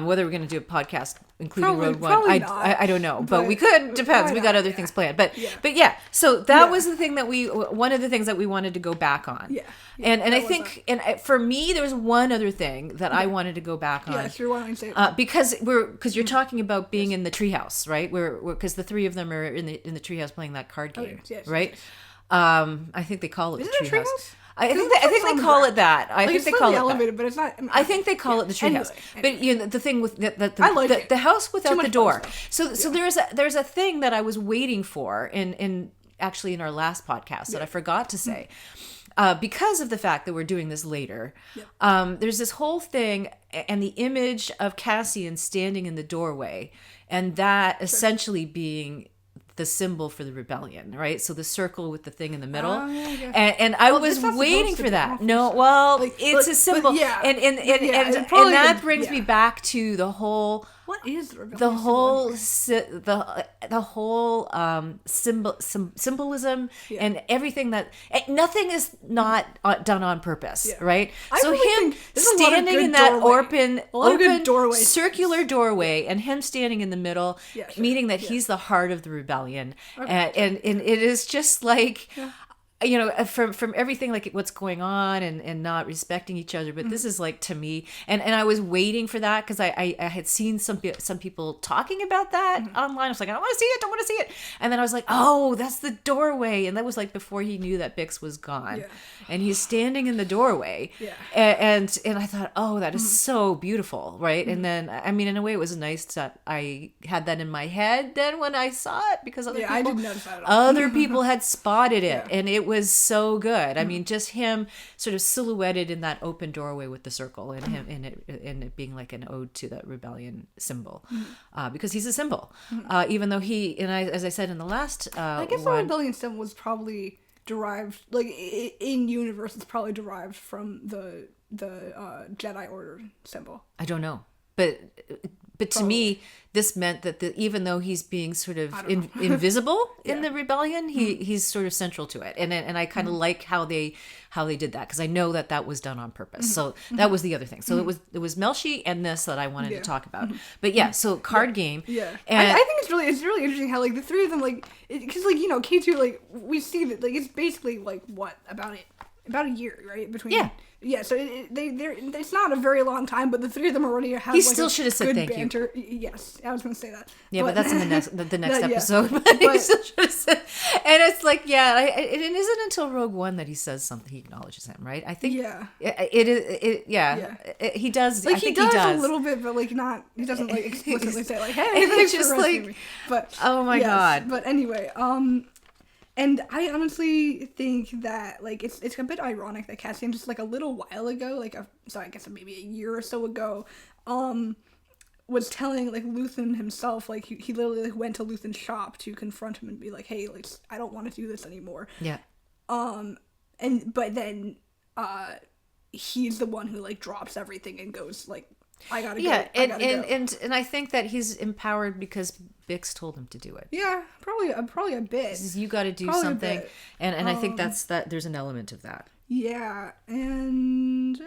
Whether we're gonna do a podcast including Rogue One, I don't know, but we could. Depends. We got other things planned, but yeah. So that was the thing that one of the things that we wanted to go back on. Yeah. And I think for me there was one other thing that I wanted to go back on. Yeah, sure. Why don't you say because you're talking about being in the treehouse, right? Because the three of them are in the treehouse playing that card game, right? Yes. I think they call it the treehouse. I think they call it that. I think they call it elevated, but it's not. I think they call it the treehouse. Anyway. But the thing with the house without the door. So there's a thing that I was waiting for in actually in our last podcast that I forgot to say. Because of the fact that we're doing this later, there's this whole thing and the image of Cassian standing in the doorway, and that essentially being the symbol for the rebellion, right? So the circle with the thing in the middle. And I was waiting for that. No, well, it's a symbol. And that brings me back to the whole... What is the rebellion? The whole symbolism and everything that... Nothing is not done on purpose, right? So him standing in that open circular doorway and him standing in the middle, meaning that he's the heart of the rebellion. And it is just like... You know, from everything, like what's going on and not respecting each other, but this is like, to me, and I was waiting for that because I had seen some people talking about that online. I was like, I don't want to see it, and then I was like, oh, that's the doorway, and that was like before he knew that Bix was gone, and he's standing in the doorway, and I thought, oh, that is so beautiful, right? And then, I mean, in a way, it was nice that I had that in my head then when I saw it, because I didn't notice that at all. Other people had spotted it, and it was so good. I mean, just him sort of silhouetted in that open doorway with the circle, and him in it being like an ode to that rebellion symbol, because he's a symbol. Even though as I said in the last, I guess the rebellion symbol was probably derived, like in universe, it's probably derived from the Jedi Order symbol. I don't know, but to me, this meant that even though he's being sort of invisible in the rebellion, he's sort of central to it, and I kind of like how they did that, because I know that was done on purpose. So that was the other thing. So it was Melshi and this that I wanted to talk about. But so card game. Yeah, and I think it's really interesting how like the three of them, like, because like, you know, K2, like we see that like it's basically like what about a year, right, between so it's not a very long time, but the three of them already have. He still should have said thank you. Yes, I was going to say that. Yeah, but that's in the next episode. But he still should have said. And it's like, it isn't until Rogue One that he says something. He acknowledges him, right? I think. Yeah. He does. Like, I think he does a little bit, but like not. He doesn't like explicitly say like, "Hey, thanks for rescuing me." But oh my god. But anyway, and I honestly think that, like, it's a bit ironic that Cassian just, like, a little while ago, I guess maybe a year or so ago, was telling, like, Luthen himself, like, he literally, like, went to Luthen's shop to confront him and be like, hey, like, I don't want to do this anymore. Yeah. But then, he's the one who, like, drops everything and goes, like, I gotta go. Yeah, and I think that he's empowered because Bix told him to do it. Yeah, probably a bit. You got to do something, and I think that there's an element of that. Yeah, and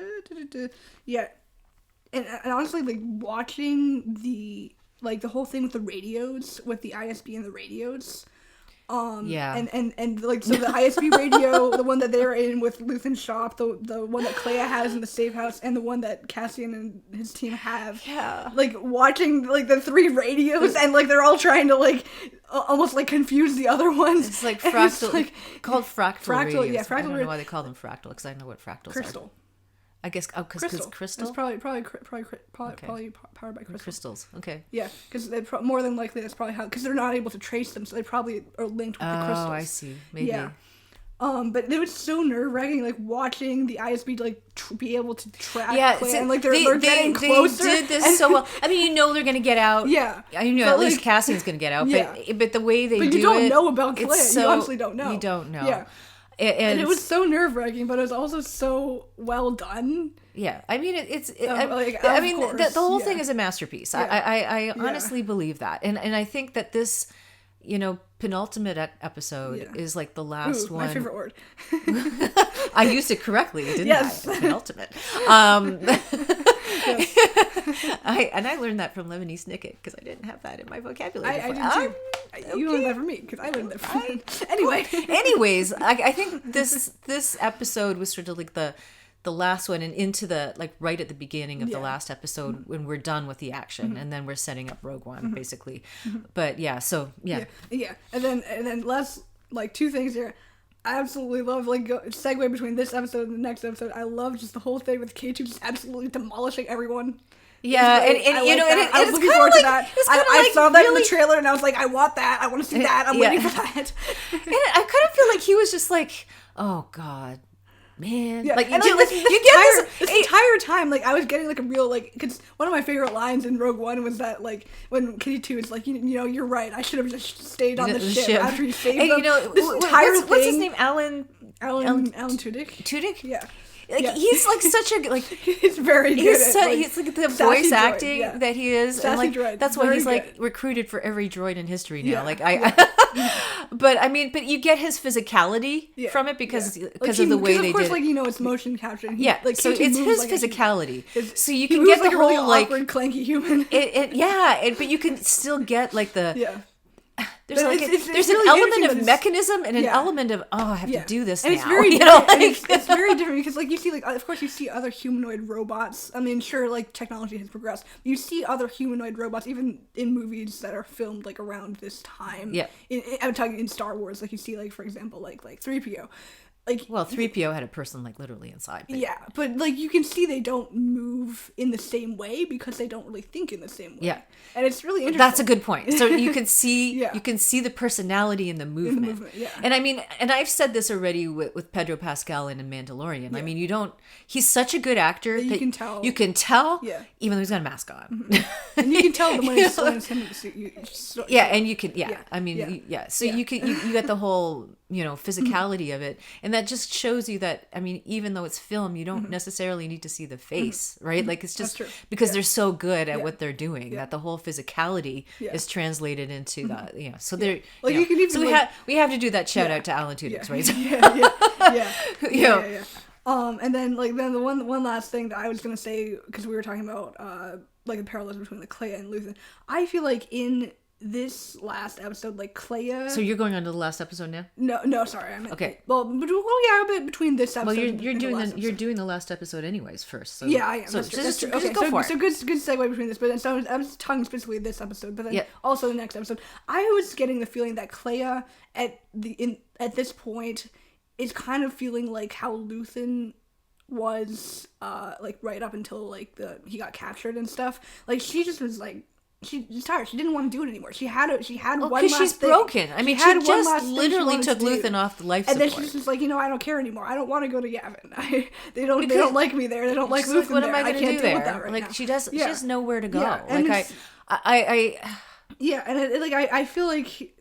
and honestly, like, watching the whole thing with the radios, with the ISB and the radios. And like, so the ISB radio, the one that they're in with Luthen's shop, the one that Clea has in the safe house, and the one that Cassian and his team have. Yeah. Like, watching, like, the three radios, and, like, they're all trying to, like, almost, like, confuse the other ones. It's like fractal, called fractal radios. Yeah, fractal. I don't know why they call them fractal, because I know what fractals are. I guess because crystal. It's probably powered by crystals. Crystals, okay. Yeah, because more than likely that's probably how, because they're not able to trace them, so they probably are linked with the crystals. Oh, I see. Maybe. Yeah. But it was so nerve-wracking, like, watching the ISB, like, be able to track Clea, and, like, they're getting closer. They did this so well. I mean, you know they're going to get out. Yeah. I know at least Cassian's going to get out, but the way they do it... But you don't know about Clea. You honestly don't know. You don't know. Yeah. And it was so nerve-wracking, but it was also so well done. Yeah, I mean, the whole thing is a masterpiece. Yeah. I honestly believe that, and I think that this, penultimate episode is like the last one. My favorite word. I used it correctly, didn't I? Penultimate. I learned that from Lemony Snicket because I didn't have that in my vocabulary. I did too. You learned that from me because I learned that from you. Anyway. Anyways, I think this episode was sort of like the last one, and into the, like, right at the beginning of the last episode when we're done with the action, and then we're setting up Rogue One basically. But yeah, and then last, like, two things here. I absolutely love, like, segue between this episode and the next episode. I love just the whole thing with K2 just absolutely demolishing everyone. Yeah, and I you know, that. and I was looking forward to that. I saw that in the trailer, and I was like, I want that. I want to see that. I'm waiting for that. And I kind of feel like he was just like, oh God, man. Yeah. Like, and you like, get this entire time, like, I was getting like a real, like, because one of my favorite lines in Rogue One was that, like, when Kitty 2 is like, you know, you're right, I should have just stayed on the ship after he saved them. You know, this entire thing, what's his name? Alan Tudyk. Tudyk? Yeah. Like, he's like such a, like, he's very good. He's like the voice acting that he is. Sassy and like droid. That's why Very he's like good. recruited for every droid in history now. Yeah. Like but I mean, but you get his physicality from it because of the way they did. Of course, like, you know, it's motion capture. Like so it's his like physicality. So you he can moves get the like whole a really like awkward, clanky human. But you can still get like the There's But like it's there's really an element interesting of that mechanism and an element of I have to do this and now. It's very you know, different. like, It's very different because like you see like of course you see other humanoid robots. I mean, sure, like technology has progressed. You see other humanoid robots even in movies that are filmed like around this time. Yeah, I'm talking in Star Wars. Like you see like for example like 3PO. Like, well, 3PO had a person like literally inside. But like you can see they don't move in the same way because they don't really think in the same way. Yeah, and it's really interesting. That's a good point. So you can see you can see the personality in the movement. And I mean, and I've said this already with Pedro Pascal in Mandalorian. I mean, he's such a good actor that you can tell. You can tell, even though he's got a mask on. And you can tell the when it's him. And you can, I mean, So you can you get the whole physicality of it, and that just shows you that, I mean, even though it's film, you don't necessarily need to see the face, right? Like it's just because they're so good at what they're doing that the whole physicality is translated into the so they're well, you can even so we have to do that shout out to Alan Tudyk, right? And then the one last thing that I was gonna say, because we were talking about like the parallels between like Clea and Luthen, I feel like in this last episode, like Clea. So you're going on to the last episode now? No, sorry, I meant okay. Well, but between this episode. Well, you're doing the last episode anyways first. So, yeah, I am. So that's true. Just go for it. So good segue between this, but so I was talking specifically this episode, but then also the next episode. I was getting the feeling that Clea at this point is kind of feeling like how Luthen was like right up until like he got captured and stuff. Like she just was like. She's tired. She didn't want to do it anymore. She had one last thing. She's broken. I mean, she just literally took Luthen off the life support. And then she's just like, I don't care anymore. I don't want to go to Yavin. They don't like me there. They don't like Luthen what there. Am I can't do there? With that right like now. she has nowhere to go. Yeah, like I feel like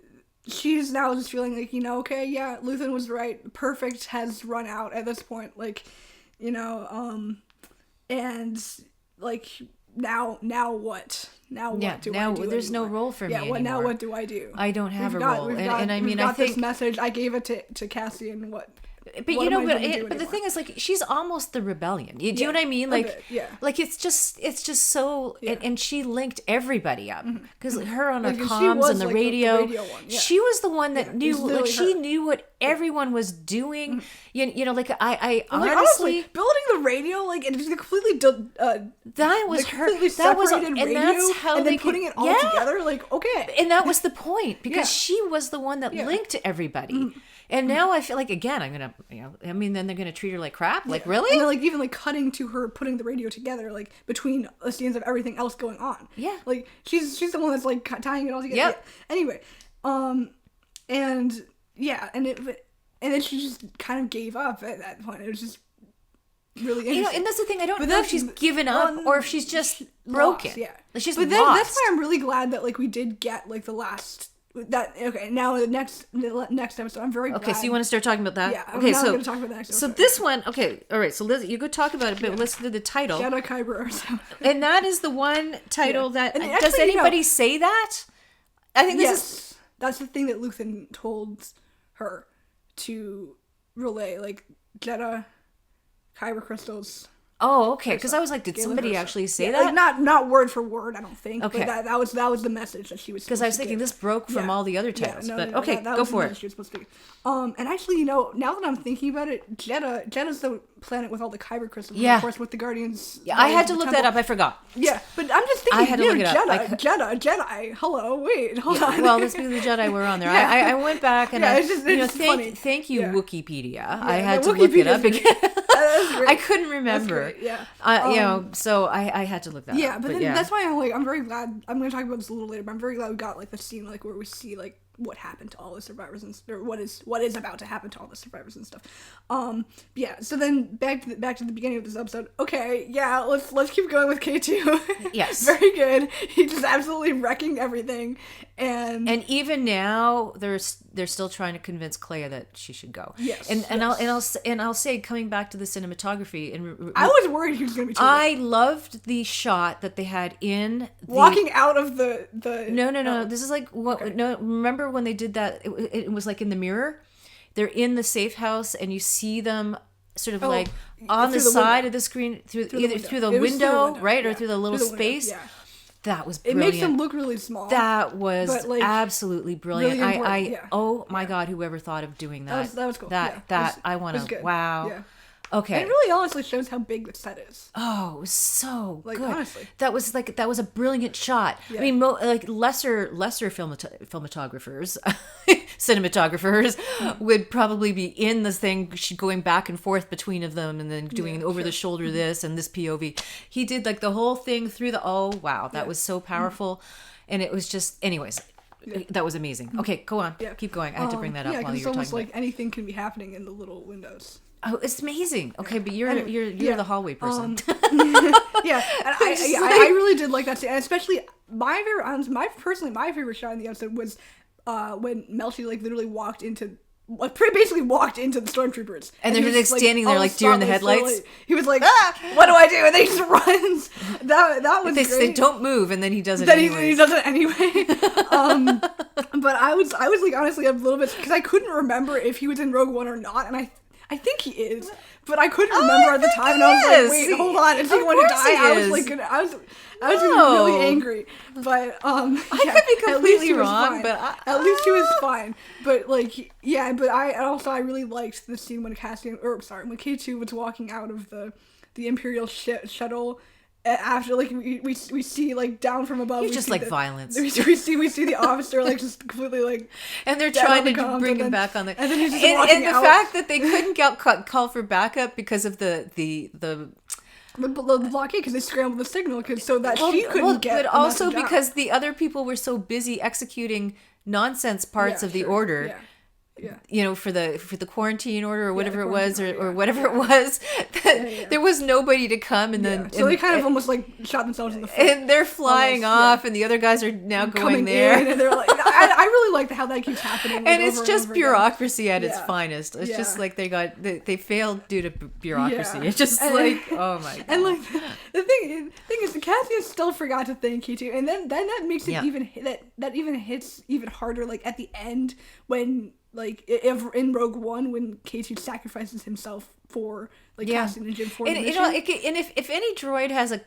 she's now just feeling like, Luthen was right. Perfect has run out at this point. Like, and like now what? Now what do I do? There's anymore? no role for me anymore. Now what do I do? I don't have a role. And I mean, I think this message. I gave it to Cassian. But the thing is, like, she's almost the rebellion. Do you know what I mean? Like, like it's just so, and she linked everybody up because her on her comms and the radio. The one, she was the one that knew. Like, she knew what everyone was doing. Like I honestly building the radio, like, and it's completely that was her. That was and that's how and then putting it all together. Like, okay, and that was the point because she was the one that linked everybody. And now I feel like, again, I'm gonna, then they're gonna treat her like crap. Like, really? And then, like, even like cutting to her putting the radio together, like between the scenes of everything else going on. Yeah. Like she's the one that's like tying it all together. Yep. Yeah. Anyway, and then she just kind of gave up at that point. It was just really interesting. And that's the thing. I don't know if she's given up or if she's just broken. Yeah. Like, she's lost. That's why I'm really glad that like we did get like the last. Now the next episode, I'm very glad. Okay, so you want to start talking about that? Yeah. Okay, so I'm going to talk about the next episode. So this one, okay, all right. So you go talk about it, but listen to the title. Jedi Kyber or something. And that is the one title that does anybody say that? I think that's the thing that Luthen told her to relay, like Jedi Kyber crystals. Oh, okay. Because I was like, did somebody actually say that? Like not word for word, I don't think. Okay. But that was the message that she was. Because I was thinking this broke from all the other titles. But okay, that go for it. She was supposed to be. And actually, now that I'm thinking about it, Jedda's planet with all the kyber crystals. Yeah. Of course, with the Guardians. Yeah, I had to look that up. I forgot. Yeah, but I'm just thinking, I had to look it up. Jedi. Hello, wait, hold on. Well, that's because the Jedi were on there. Yeah. I went back and it's just funny. Thank you, Wikipedia. Yeah, I had to look it up again. I couldn't remember. Yeah. So I had to look that up. Yeah, but then that's why I'm very glad. I'm going to talk about this a little later, but I'm very glad we got like the scene like where we see like what happened to all the survivors or what is about to happen to all the survivors and stuff. Yeah. So then back to the beginning of this episode. Okay, yeah, let's keep going with K2. Yes. Very good. He's just absolutely wrecking everything, and even now they're still trying to convince Clea that she should go. Yes. I'll say, coming back to the cinematography, and I was worried he was going to be. I loved the shot that they had in walking out of the. No. This is like what? Okay. No, remember when they did that? It was like in the mirror. They're in the safe house, and you see them sort of like on the side of the screen through the window, right, or through the little space. Yeah. That was brilliant. It makes them look really small. That was absolutely brilliant. Really oh my God, whoever thought of doing that. That was cool. I want to. Wow. Yeah. Okay. And it really honestly shows how big the set is. Oh, it was so good. Honestly. That was a brilliant shot. Yeah. I mean, lesser cinematographers would probably be in this thing, going back and forth between of them, and then doing over the shoulder this and this POV. He did like the whole thing through the. Oh wow, that was so powerful, and it was just. Anyways. Yeah. That was amazing. Okay, go on. Yeah. Keep going. I had to bring that up while you were talking. Yeah, it's almost like anything can be happening in the little windows. Oh, it's amazing. Okay, but you're the hallway person. Yeah, and I really did like that scene, and especially my favorite shot in the episode was when Melchi like literally walked into the stormtroopers, and they're just like standing there like deer in the headlights. He was like, "What do I do?" And then he just runs. That was great. They don't move, and then he does it anyway. He does it anyway. But I was like honestly a little bit, because I couldn't remember if he was in Rogue One or not, and I think he is, but I couldn't remember at the time, and I was like, "Wait, hold on, is he going to die?" I was really angry, but I could be completely wrong, but at least he was fine. But like, yeah, but I really liked the scene when K2 was walking out of the Imperial shuttle. After like we see like down from above, he's just like violence. We see the officer like just completely like, and they're trying to bring him back on the. And then he's just walking out. And the fact that they couldn't call for backup because of the blockade, because they scrambled the signal so that she couldn't get. But also because the other people were so busy executing nonsense parts of the order. Yeah. You know, for the quarantine order or whatever it was, or whatever it was, there was nobody to come, and then so they kind of almost like shot themselves in the foot, and they're flying off, and the other guys are now going there, and they're like, I really like how that keeps happening, like, and it's just bureaucracy at its finest. It's just like they failed due to bureaucracy. It's just oh my God. And like the thing is, the Cassian still forgot to thank K2, and then that makes it even that even hits even harder, like at the end when. Like if in Rogue One, when K2 sacrifices himself for like Cassian and Jim for the mission. And if any droid has a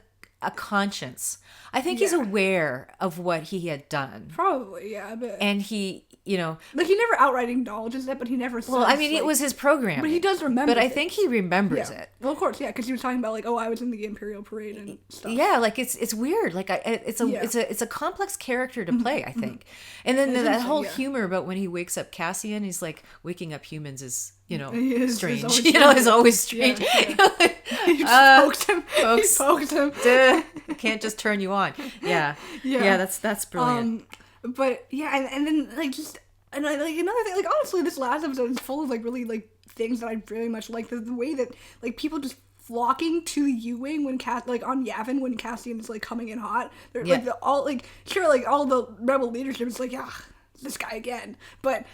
conscience, I think he's aware of what he had done. Probably, yeah. And he, like he never outright acknowledges it, but he never says. Well, I mean, it was his program, but he does remember. But I think he remembers it. Well, of course, yeah, because he was talking about like, I was in the Imperial Parade and stuff. Yeah, like it's weird. Like it's a complex character to play, I think. And then that whole humor about when he wakes up Cassian, he's like, waking up humans is. Strange. Is always strange. Yeah. He just poked him. Folks, he poked him. Can't just turn you on. Yeah. That's brilliant. But yeah, and then like just and like another thing, like honestly, this last episode is full of like really like things that I very much like. The way that like people just flocking to the U-wing when on Yavin when Cassian is like coming in hot. They're like all the rebel leadership is like, this guy again, but.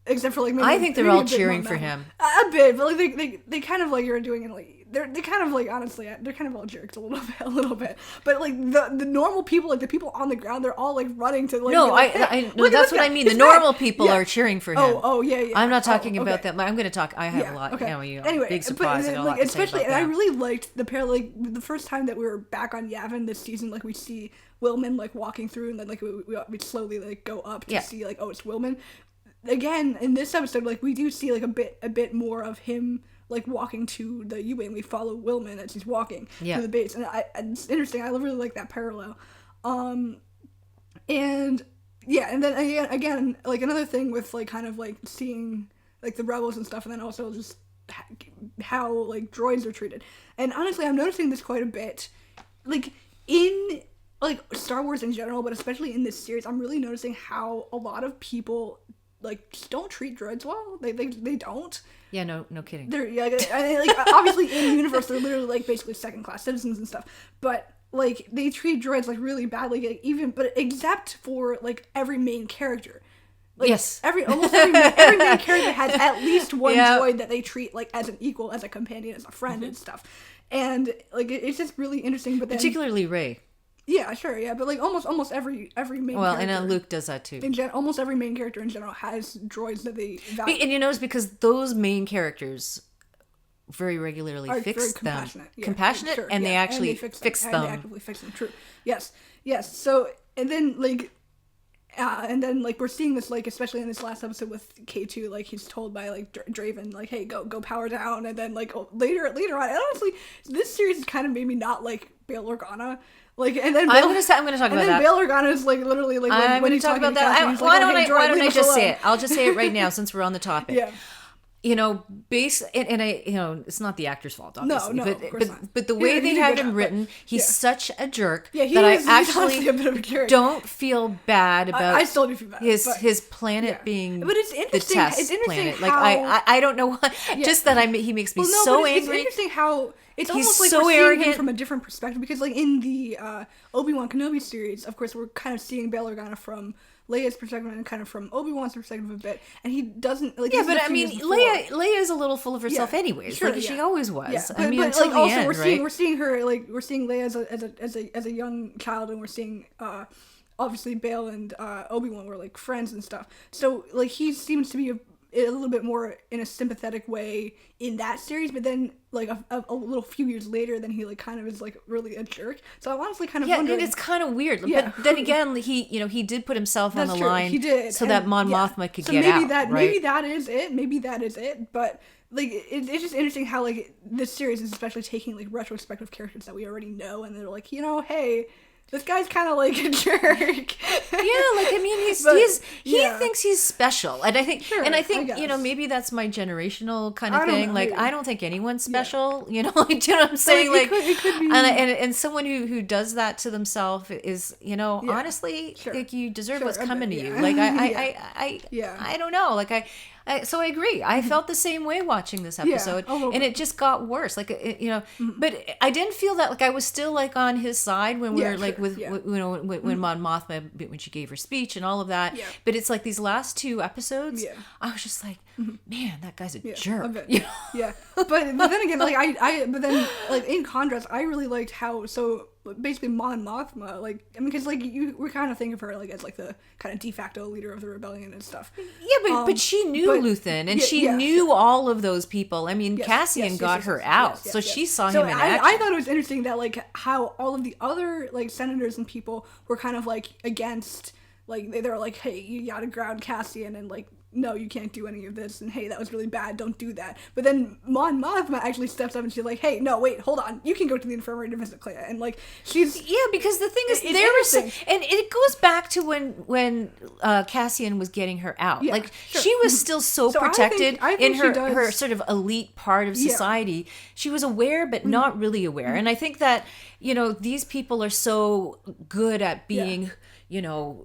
Except for like maybe I think they're all cheering for him a bit, but like they kind of like are doing it like they kind of like honestly they're kind of all jerks a little bit, but like the normal people, like the people on the ground, they're all like running to like that's what I mean. The normal people are cheering for him. Yeah. I'm not talking about them. I'm going to talk. I have a lot. Okay. Anyway, big surprise. But, like, especially, and I really liked the pair. Like the first time that we were back on Yavin this season, like we see Wilman like walking through, and then like we slowly like go up to see like it's Wilman. Again, in this episode, like we do see like a bit more of him like walking to the U-wing. We follow Wilman as he's walking to the base, and it's interesting. I really like that parallel. And then again, like another thing with like kind of like seeing like the rebels and stuff, and then also just how like droids are treated. And honestly, I'm noticing this quite a bit, like in like Star Wars in general, but especially in this series. I'm really noticing how a lot of people like just don't treat droids well. They don't. Yeah, no kidding. They're like obviously in the universe they're literally like basically second class citizens and stuff, but like they treat droids like really badly, like, but except for like every main character. Like, yes. Almost every main character has at least one droid that they treat like as an equal, as a companion, as a friend and stuff. And like it's just really interesting. But then, particularly Rey. Yeah, sure, yeah, but like almost every main. Well, character, and Luke does that too. Almost every main character in general has droids that they value. And you notice because those main characters very regularly fix them. Compassionate, sure, and they actually fix them. And they actively fix them. True. Yes. So and then like we're seeing this like especially in this last episode with K2, like he's told by like Draven like, hey, go power down, and then like later on. And honestly, this series has kind of made me not like Bail Organa. Like, and then I'm gonna talk about that. And then Bail Organa is like literally like when he's talking about that. Why don't I just say it? I'll just say it right now since we're on the topic. Yeah. You know, and I, you know, it's not the actor's fault, obviously. No, of course not. But the way they have him written, he's such a jerk that I actually a bit of a character. Don't feel bad about. I still do feel bad. His planet being. But it's interesting. The test planet. Like I don't know why. Just that he makes me so angry. It's interesting how it's almost like so we're arrogant. seeing him from a different perspective, because like in the Obi-Wan Kenobi series, of course, we're kind of seeing Bail Organa from Leia's perspective and kind of from Obi-Wan's perspective a bit, and he doesn't like. Yeah, but I mean, Leia is a little full of herself, anyways. Sure, like she always was. Yeah. I mean, but until like, the also end, we're seeing her like we're seeing Leia as a young child, and we're seeing obviously Bail and Obi-Wan were like friends and stuff. So like he seems to be a little bit more in a sympathetic way in that series, but then like a little few years later, then he like kind of is like really a jerk. So I'm honestly kind of wondering. And it's kind of weird. Yeah. But then again, he did put himself on the line. He did, so that Mon Mothma could so get maybe out. Maybe that is it. But like it's just interesting how like this series is especially taking like retrospective characters that we already know, and they're like, hey, this guy's kind of like a jerk. Yeah, like I mean, he thinks he's special, and I think, maybe that's my generational kind of thing. Like, I don't think anyone's special. Yeah. You know, like, do you know what I'm saying? Like, it could be, and someone who does that to themselves is, honestly, like you deserve what's coming to you. Like I don't know. Like so I agree. I felt the same way watching this episode, and it just got worse. Like but I didn't feel that like I was still like on his side when we were like when Mon Mothma, when she gave her speech and all of that. Yeah. But it's like these last two episodes, I was just like, man, that guy's a jerk. Yeah. But then again, like but then like in contrast, I really liked how basically Mon Mothma, like, I mean, because like we're kind of thinking of her like as like the kind of de facto leader of the rebellion and stuff. Yeah, but she knew Luthen, and she knew all of those people. I mean, Cassian got her out, so she saw him in action. I thought it was interesting that like how all of the other like senators and people were kind of like against, like they were like, hey, you gotta ground Cassian, and like, no, you can't do any of this, and hey, that was really bad, don't do that. But then Mon Mothma actually steps up and she's like, hey, no, wait, hold on, you can go to the infirmary to visit Clea. And like, she's... Yeah, because the thing is, and it goes back to when Cassian was getting her out. Yeah, like, she was still so protected I think in her sort of elite part of society. Yeah. She was aware, but not really aware. Mm-hmm. And I think that, these people are so good at being...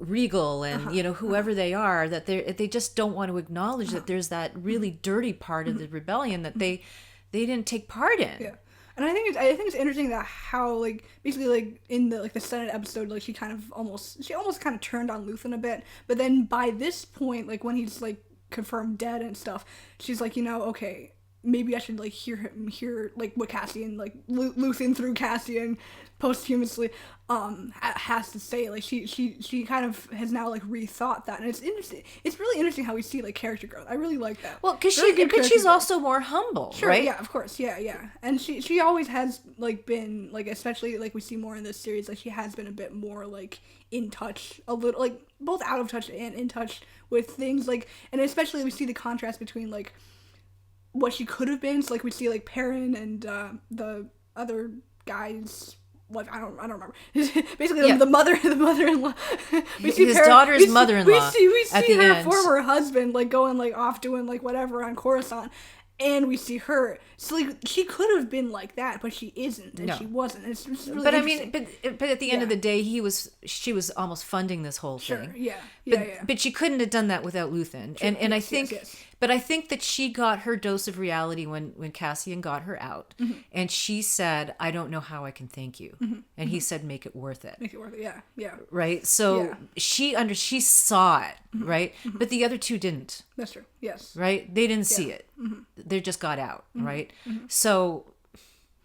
regal and, whoever they are, that they just don't want to acknowledge that there's that really dirty part of the rebellion that they didn't take part in. Yeah. And I think it's interesting that how, like, basically, like, in the, like, the Senate episode, like, she almost kind of turned on Luthen a bit, but then by this point, like, when he's, like, confirmed dead and stuff, she's like, okay, maybe I should, like, hear, like, what Cassian, like, Luthen through Cassian posthumously has to say. Like she kind of has now like rethought that, and it's interesting. It's really interesting how we see like character growth. I really like that. Well, because she's also more humble, right? Yeah, of course, yeah, and she always has like been like, especially like we see more in this series, like she has been a bit more like in touch, a little like both out of touch and in touch with things, like, and especially we see the contrast between like what she could have been. So like we see like Perrin and the other guys. Like I don't remember. Basically, the mother-in-law. We see his daughter's mother-in-law. We see at the her end. former husband like going like off doing like whatever on Coruscant, and we see her. So like she could have been like that, but she isn't, and she wasn't. It's really but I mean, but at the end of the day, she was almost funding this whole thing. But she couldn't have done that without Luthen, and I think. But I think that she got her dose of reality when Cassian got her out, and she said, "I don't know how I can thank you," and he said, "Make it worth it." Make it worth it. Yeah. Right. So she saw it, right? But the other two didn't. That's true. Yes. Right. They didn't see it. They just got out. Right. So.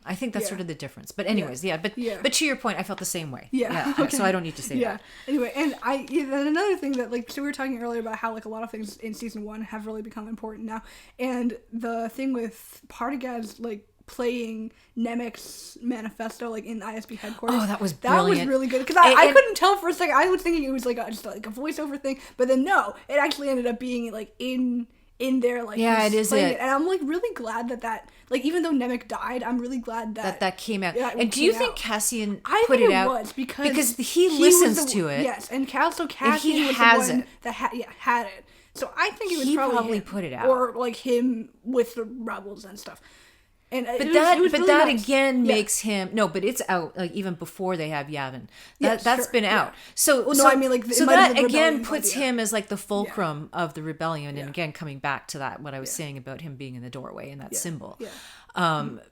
I think that's sort of the difference. But anyways, but to your point, I felt the same way. Yeah. Okay. So I don't need to say that. Anyway, and then another thing that like, so we were talking earlier about how like a lot of things in season 1 have really become important now. And the thing with Partagas like playing Nemec's manifesto like in ISB headquarters. Oh, that was brilliant. That was really good. Because I couldn't tell for a second. I was thinking it was like just like a voiceover thing. But then no, it actually ended up being like in there, like it is it. And I'm like really glad that like even though Nemec died, I'm really glad that came out. And do you think Cassian put it out? Was because he listens to it. Yes, and Cassian was the one that had it. So I think it was probably him, put it out, or like him with the rebels and stuff. And but that again makes him but it's out like even before they have Yavin. That's been out. So I mean like so that again puts him as like the fulcrum of the rebellion, and again coming back to that what I was saying about him being in the doorway and that symbol,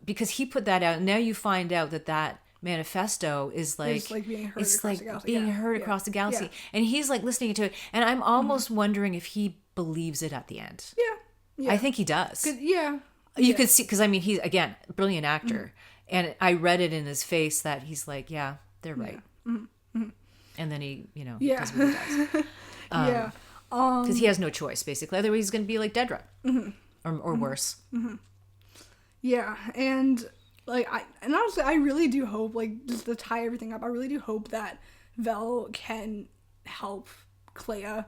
because he put that out, and now you find out that manifesto is like being heard across the galaxy, and he's like listening to it, and I'm almost wondering if he believes it at the end. I think he does. You could see, because I mean, he's again brilliant actor, and I read it in his face that he's like, yeah, they're right, and then he, does what he does, because he has no choice basically. Otherwise, he's going to be like Dedra, or worse. Yeah, and like honestly, I really do hope, like just to tie everything up, I really do hope that Vel can help Clea.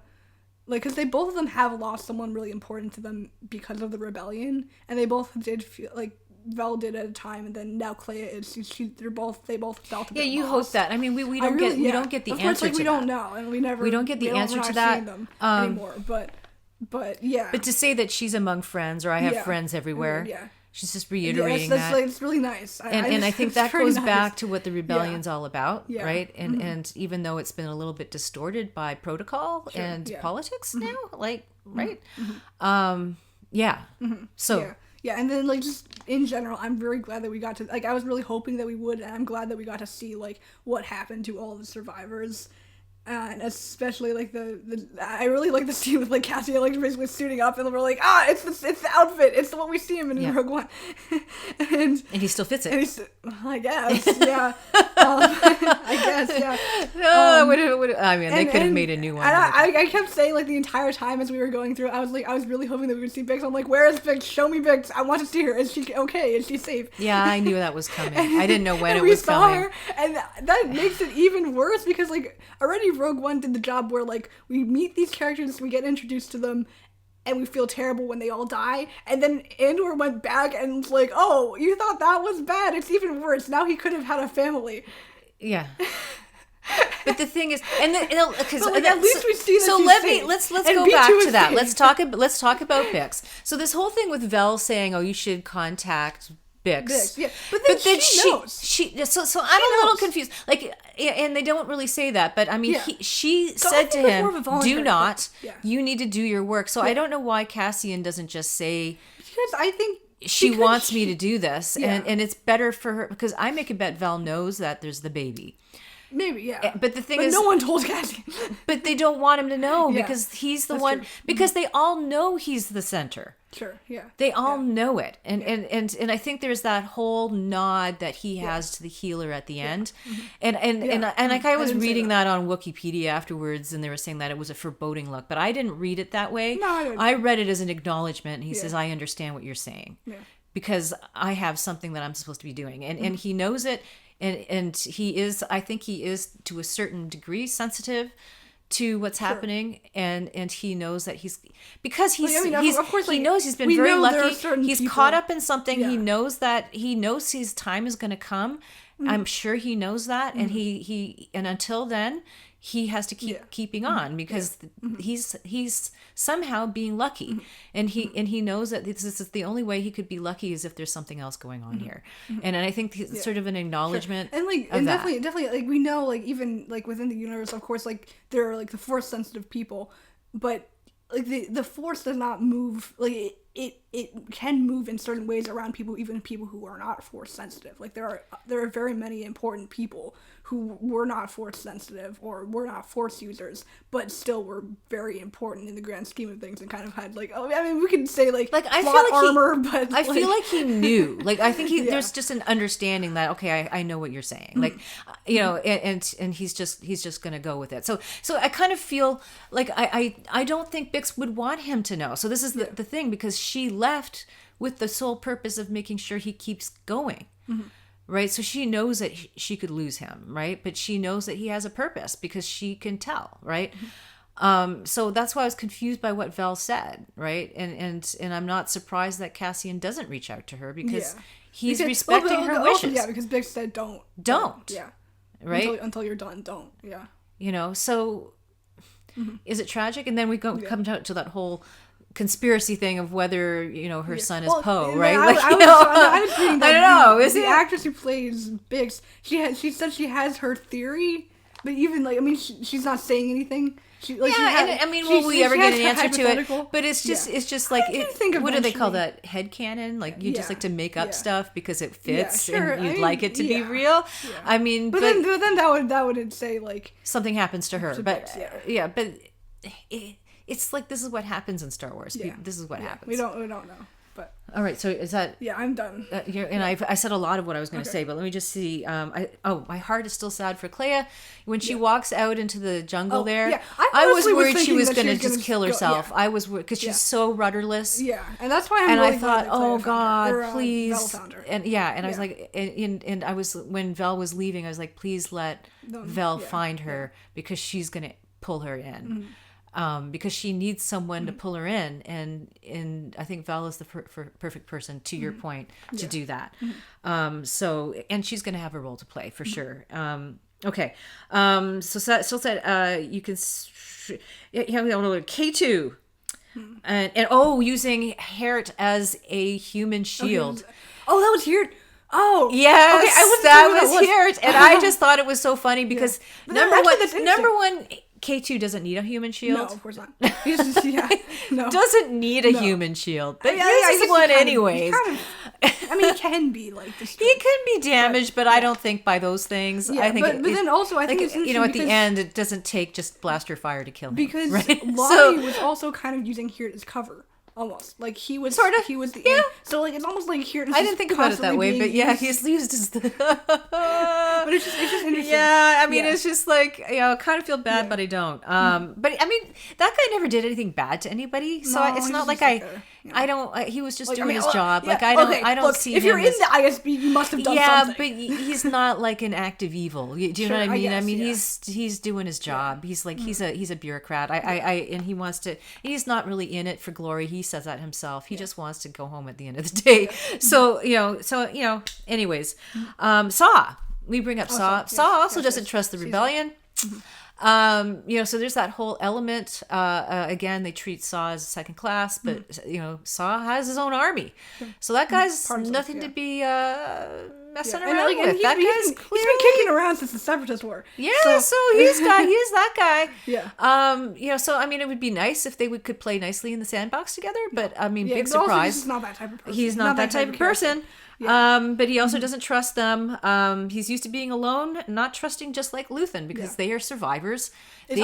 Like, because both of them have lost someone really important to them because of the rebellion, and they both did feel like Vel did at a time, and then now Clea is. They both felt a bit you lost. hope that. I mean, we don't get we don't get the answer to that. We don't know, and we don't get the answer to that anymore. But yeah. But to say that she's among friends, or I have friends everywhere. She's just reiterating that. It's really nice. And I think that goes back to what the rebellion's all about, right? And even though it's been a little bit distorted by protocol and politics now, like, right? So... Yeah, and then, like, just in general, I'm very glad that we got to... Like, I was really hoping that we would, and I'm glad that we got to see, like, what happened to all the survivors. And especially like I really like the scene with like Cassian like basically suiting up, and we're like, it's the outfit, it's what we see him in Rogue One, and he still fits it. I guess, I guess, I mean, they could have made a new one. And I kept saying like the entire time as we were going through, I was really hoping that we would see Bix. I'm like, where is Bix? Show me Bix. I want to see her. Is she okay? Is she safe? Yeah, I knew that was coming. I didn't know when it was coming. Her, and that makes it even worse because like already Rogue One did the job where like we meet these characters, we get introduced to them, and we feel terrible when they all die, and then Andor went back and was like, oh, you thought that was bad, it's even worse, now he could have had a family. But the thing is, and because like, at least we see that so let's go back to that. Let's talk about Bix. So this whole thing with Vel saying, oh, you should contact Bix. But then she knows. So I'm a little confused. Like, and they don't really say that, but I mean, she said to him, "Do not. You need to do your work." So I don't know why Cassian doesn't just say, because I think she wants me to do this, and it's better for her, because I make a bet Vel knows that there's the baby. Maybe, But the thing is, no one told Cassian. But they don't want him to know because he's the one. True. Because they all know he's the center. Sure. Yeah. They all know it, and I think there's that whole nod that he has to the healer at the end, and like I was reading that on Wikipedia afterwards, and they were saying that it was a foreboding look, but I didn't read it that way. No, I didn't. I read it as an acknowledgement, and he says, "I understand what you're saying, because I have something that I'm supposed to be doing," and he knows it. And he is, I think he is to a certain degree sensitive to what's happening, and he knows that because of course, he knows he's been very lucky. He's caught up in something. He knows his time is going to come. I'm sure he knows that, and and until then, he has to keep keeping on because he's somehow being lucky, and he knows that this is the only way he could be lucky is if there's something else going on here, and I think it's sort of an acknowledgement, and definitely like we know like even like within the universe, of course, like there are like the force sensitive people, but like the force does not move like it can move in certain ways around people, even people who are not force sensitive. Like there are very many important people who were not force sensitive or were not force users, but still were very important in the grand scheme of things and kind of had like, I mean, we can say like I feel like armor, but I feel like he knew. Like I think there's just an understanding that okay, I know what you're saying. Like you know, and he's just gonna go with it. So I kind of feel like I don't think Bix would want him to know. So this is the thing, because she left with the sole purpose of making sure he keeps going. Right? So she knows that she could lose him, right? But she knows that he has a purpose because she can tell, right? So that's why I was confused by what Vel said, right? And I'm not surprised that Cassian doesn't reach out to her because he's respecting her wishes. Yeah, because Bix said don't. Yeah. Right? Until you're done, don't. Yeah. You know, so is it tragic? And then we come to that whole conspiracy thing of whether her son is Poe, right? I was reading that. I don't know. Is the it? Actress who plays Bix? She said she has her theory, but even like I mean, she's not saying anything. Will we ever get an answer to it? But it's just like what do they call that? Headcanon? Like you just like to make up stuff because it fits and you'd like it to be real. Yeah. I mean, but then that would say like something happens to her. But it's like this is what happens in Star Wars. This is what happens. We don't know. But all right, so is that? Yeah, I'm done. I said a lot of what I was going to say, but let me just see. My heart is still sad for Clea when she walks out into the jungle there. Yeah. I was worried she was going to just kill herself. I was worried because she's so rudderless. Yeah, and that's why I thought, oh God, please. And I was like, and I was when Vel was leaving, I was like, please let Vel find her because she's going to pull her in. Because she needs someone to pull her in, and I think Val is the perfect person, to your point, to do that. So she's going to have a role to play for sure. Okay. So said you can K2 and using Hert as a human shield. Okay. Oh, that was Hert. Oh yes, okay, that was Hert, and I just thought it was so funny because number one. K2 doesn't need a human shield. No, of course not. He's just, doesn't need a human shield. But uses one anyways. He can be like destroyed. He can be damaged, but I don't think by those things. Yeah, I think but then also I think it's at the end it doesn't take just blaster fire to kill him. Because right? Lottie was also kind of using Hert as cover. Almost like he was sort of. He was the end. So like it's almost like Hert. I didn't think about it that way, but he's used as the. But it's just interesting. Yeah, I mean, it's just like I kind of feel bad, but I don't. But I mean, that guy never did anything bad to anybody, so it's not like I don't. He was just doing his job. Yeah, like I don't see. If you're in the ISB, you must have done something. Yeah, but he's not like an active evil. Do you know what I mean? I mean, he's doing his job. He's like he's a bureaucrat. And he wants to. He's not really in it for glory. He says that himself. He just wants to go home at the end of the day. So anyways, Saw. We bring up Saw. Saw also doesn't trust the rebellion. So there's that whole element. Again, they treat Saw as second class, but Saw has his own army, so that guy's nothing to be messing around with. He's been kicking around since the Separatist War. Yeah, so he's that guy. Yeah. So I mean, it would be nice if they could play nicely in the sandbox together. But I mean, big surprise. He's not that type of person. He's not that type of person. Yeah. But he also doesn't trust them. He's used to being alone, not trusting, just like Luthen, because they are survivors. They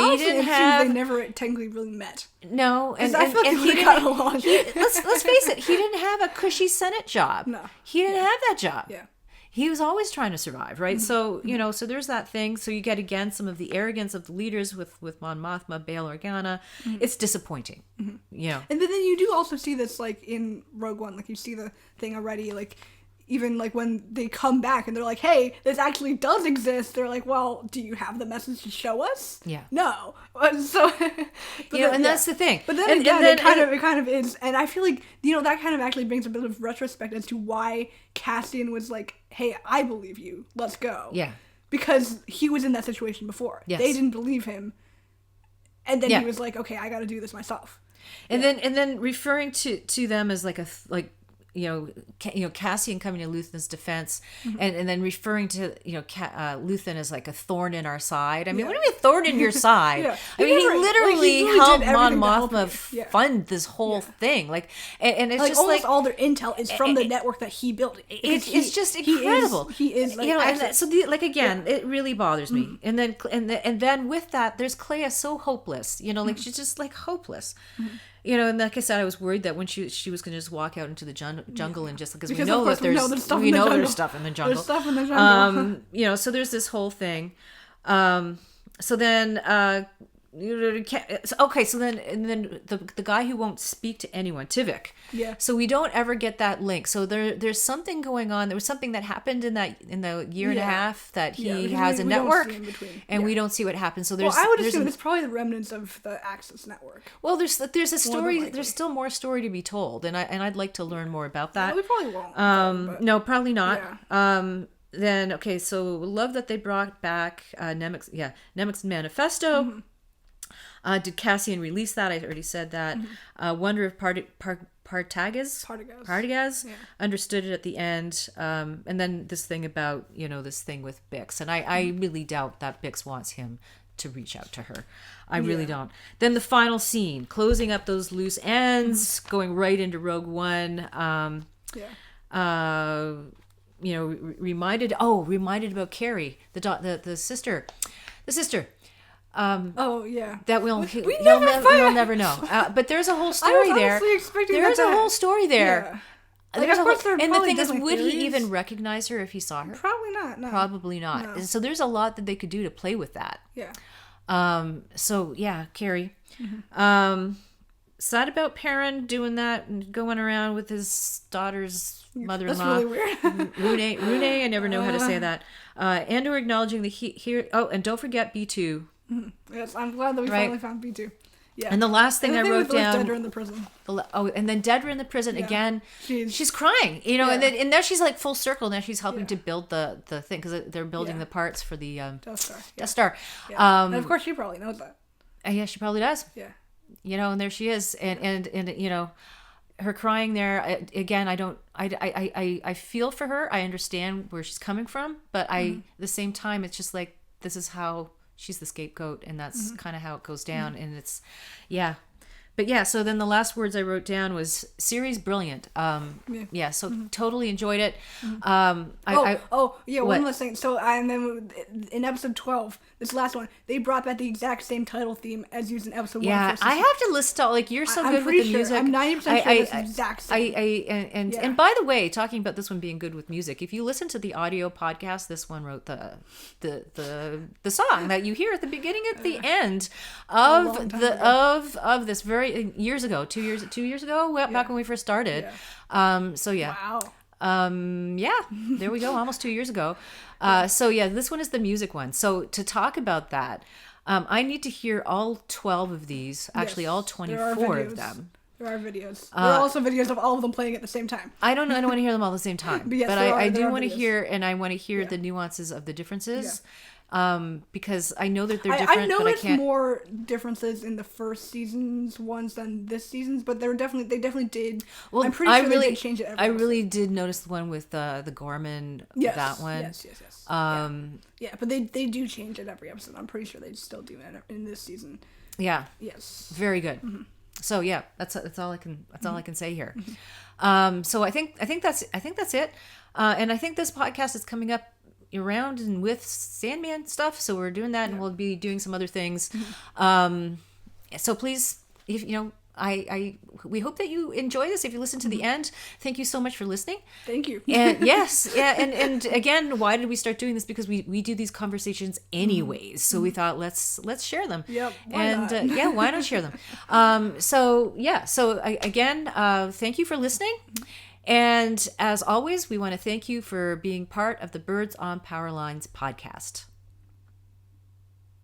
never technically really met. No, and I feel like he got along. Let's face it, he didn't have a cushy Senate job. No, he didn't have that job. Yeah. He was always trying to survive, right? So, so there's that thing. So you get, again, some of the arrogance of the leaders with Mon Mothma, Bail Organa. It's disappointing, And then you do also see this, like, in Rogue One. Like, you see the thing already, like, even like when they come back and they're like, hey, this actually does exist, they're like, well, do you have the message to show us? Yeah. No. So and that's the thing. But then again, it kind of is, and I feel like, that kind of actually brings a bit of retrospect as to why Cassian was like, hey, I believe you, let's go. Yeah. Because he was in that situation before. Yes. They didn't believe him, and then he was like, okay, I got to do this myself. And then referring to them as like Cassian coming to Luthen's defense, and then referring to Luthen as like a thorn in our side. I mean, what do you mean thorn in your side? I mean, he literally helped Mon Mothma fund this whole thing. Like, and it's just almost like all their intel is from the network that he built. It's just incredible. He is like, and so it really bothers me. And then with that, there's Clea so hopeless. Like she's just like hopeless. And like I said, I was worried that when she was going to just walk out into the jungle and just because we know that there's stuff in the jungle. There's stuff in the jungle. There's stuff in the jungle. So there's this whole thing. So then the guy who won't speak to anyone, Tivik. Yeah. So we don't ever get that link. So there's something going on. There was something that happened in the year and a half that he has a network, and we don't see what happens. So I would assume it's probably the remnants of the Axis network. Well, there's a story. There's still more story to be told, and I'd like to learn more about that. We probably won't. No, probably not. Yeah. Then okay, so love that they brought back Nemik's manifesto. Did Cassian release that? I already said that. Wonder if Partagaz understood it at the end. And then this thing about, this thing with Bix. And I really doubt that Bix wants him to reach out to her. I really don't. Then the final scene, closing up those loose ends, going right into Rogue One. Reminded about Carrie, the sister. The sister. That we'll never know. But there's a whole story there. There's a whole story there. Yeah. And the thing is, would he even recognize her if he saw her? Probably not. No. Probably not. No. So there's a lot that they could do to play with that. Yeah. So yeah, Carrie. Sad about Perrin doing that and going around with his daughter's mother-in-law. That's really weird. Rune. I never know how to say that. Andor acknowledging the here. Oh, and don't forget B2. Yes, I'm glad that we finally found B2. Yeah. And the last thing I wrote down. Dedra in the prison. And then Dedra in the prison again. She's crying, and now she's like full circle. Now she's helping to build the thing because they're building the parts for the Death Star. Yeah. And of course, she probably knows that. Yeah, she probably does. Yeah. And there she is, and her crying there again. I feel for her. I understand where she's coming from, but at the same time, it's just like this is how. She's the scapegoat, and that's kind of how it goes down. And it's, But yeah, so then the last words I wrote down was series brilliant. Totally enjoyed it. One last thing. So and then in episode 12, this last one, they brought back the exact same title theme as used in episode 1. Yeah, I have to list out, like, you're so good with the music. I'm 90% sure it's the exact same. And by the way, talking about this one being good with music, if you listen to the audio podcast, this one wrote the song that you hear at the beginning at the end of this very years ago, 2 years ago, back when we first started. Wow. There we go, almost 2 years ago. This one is the music one. So to talk about that, I need to hear all 12 of these, actually all 24 of them. There are videos. There are also videos of all of them playing at the same time. I don't want to hear them all at the same time. But I do want to hear, and I want to hear the nuances of the differences. Because I know that they're different. I know there's more differences in the first season's ones than this season's, but they definitely did. Well, I'm pretty sure they did change it. I really did notice the one with the Gorman. Yes, that one. Yes. But they do change it every episode. I'm pretty sure they still do it in this season. Yeah. Yes. Very good. Mm-hmm. So yeah, that's all I can say here. Mm-hmm. So I think that's it. And I think this podcast is coming up around and with Sandman stuff, so we're doing that, and we'll be doing some other things. So please, if we hope that you enjoy this. If you listen to the end, thank you so much for listening. Thank you. And and again, why did we start doing this? Because we do these conversations anyways, so we thought let's share them. Yep. Why not share them? Again, thank you for listening. And as always, we want to thank you for being part of the Birds on Power Lines podcast.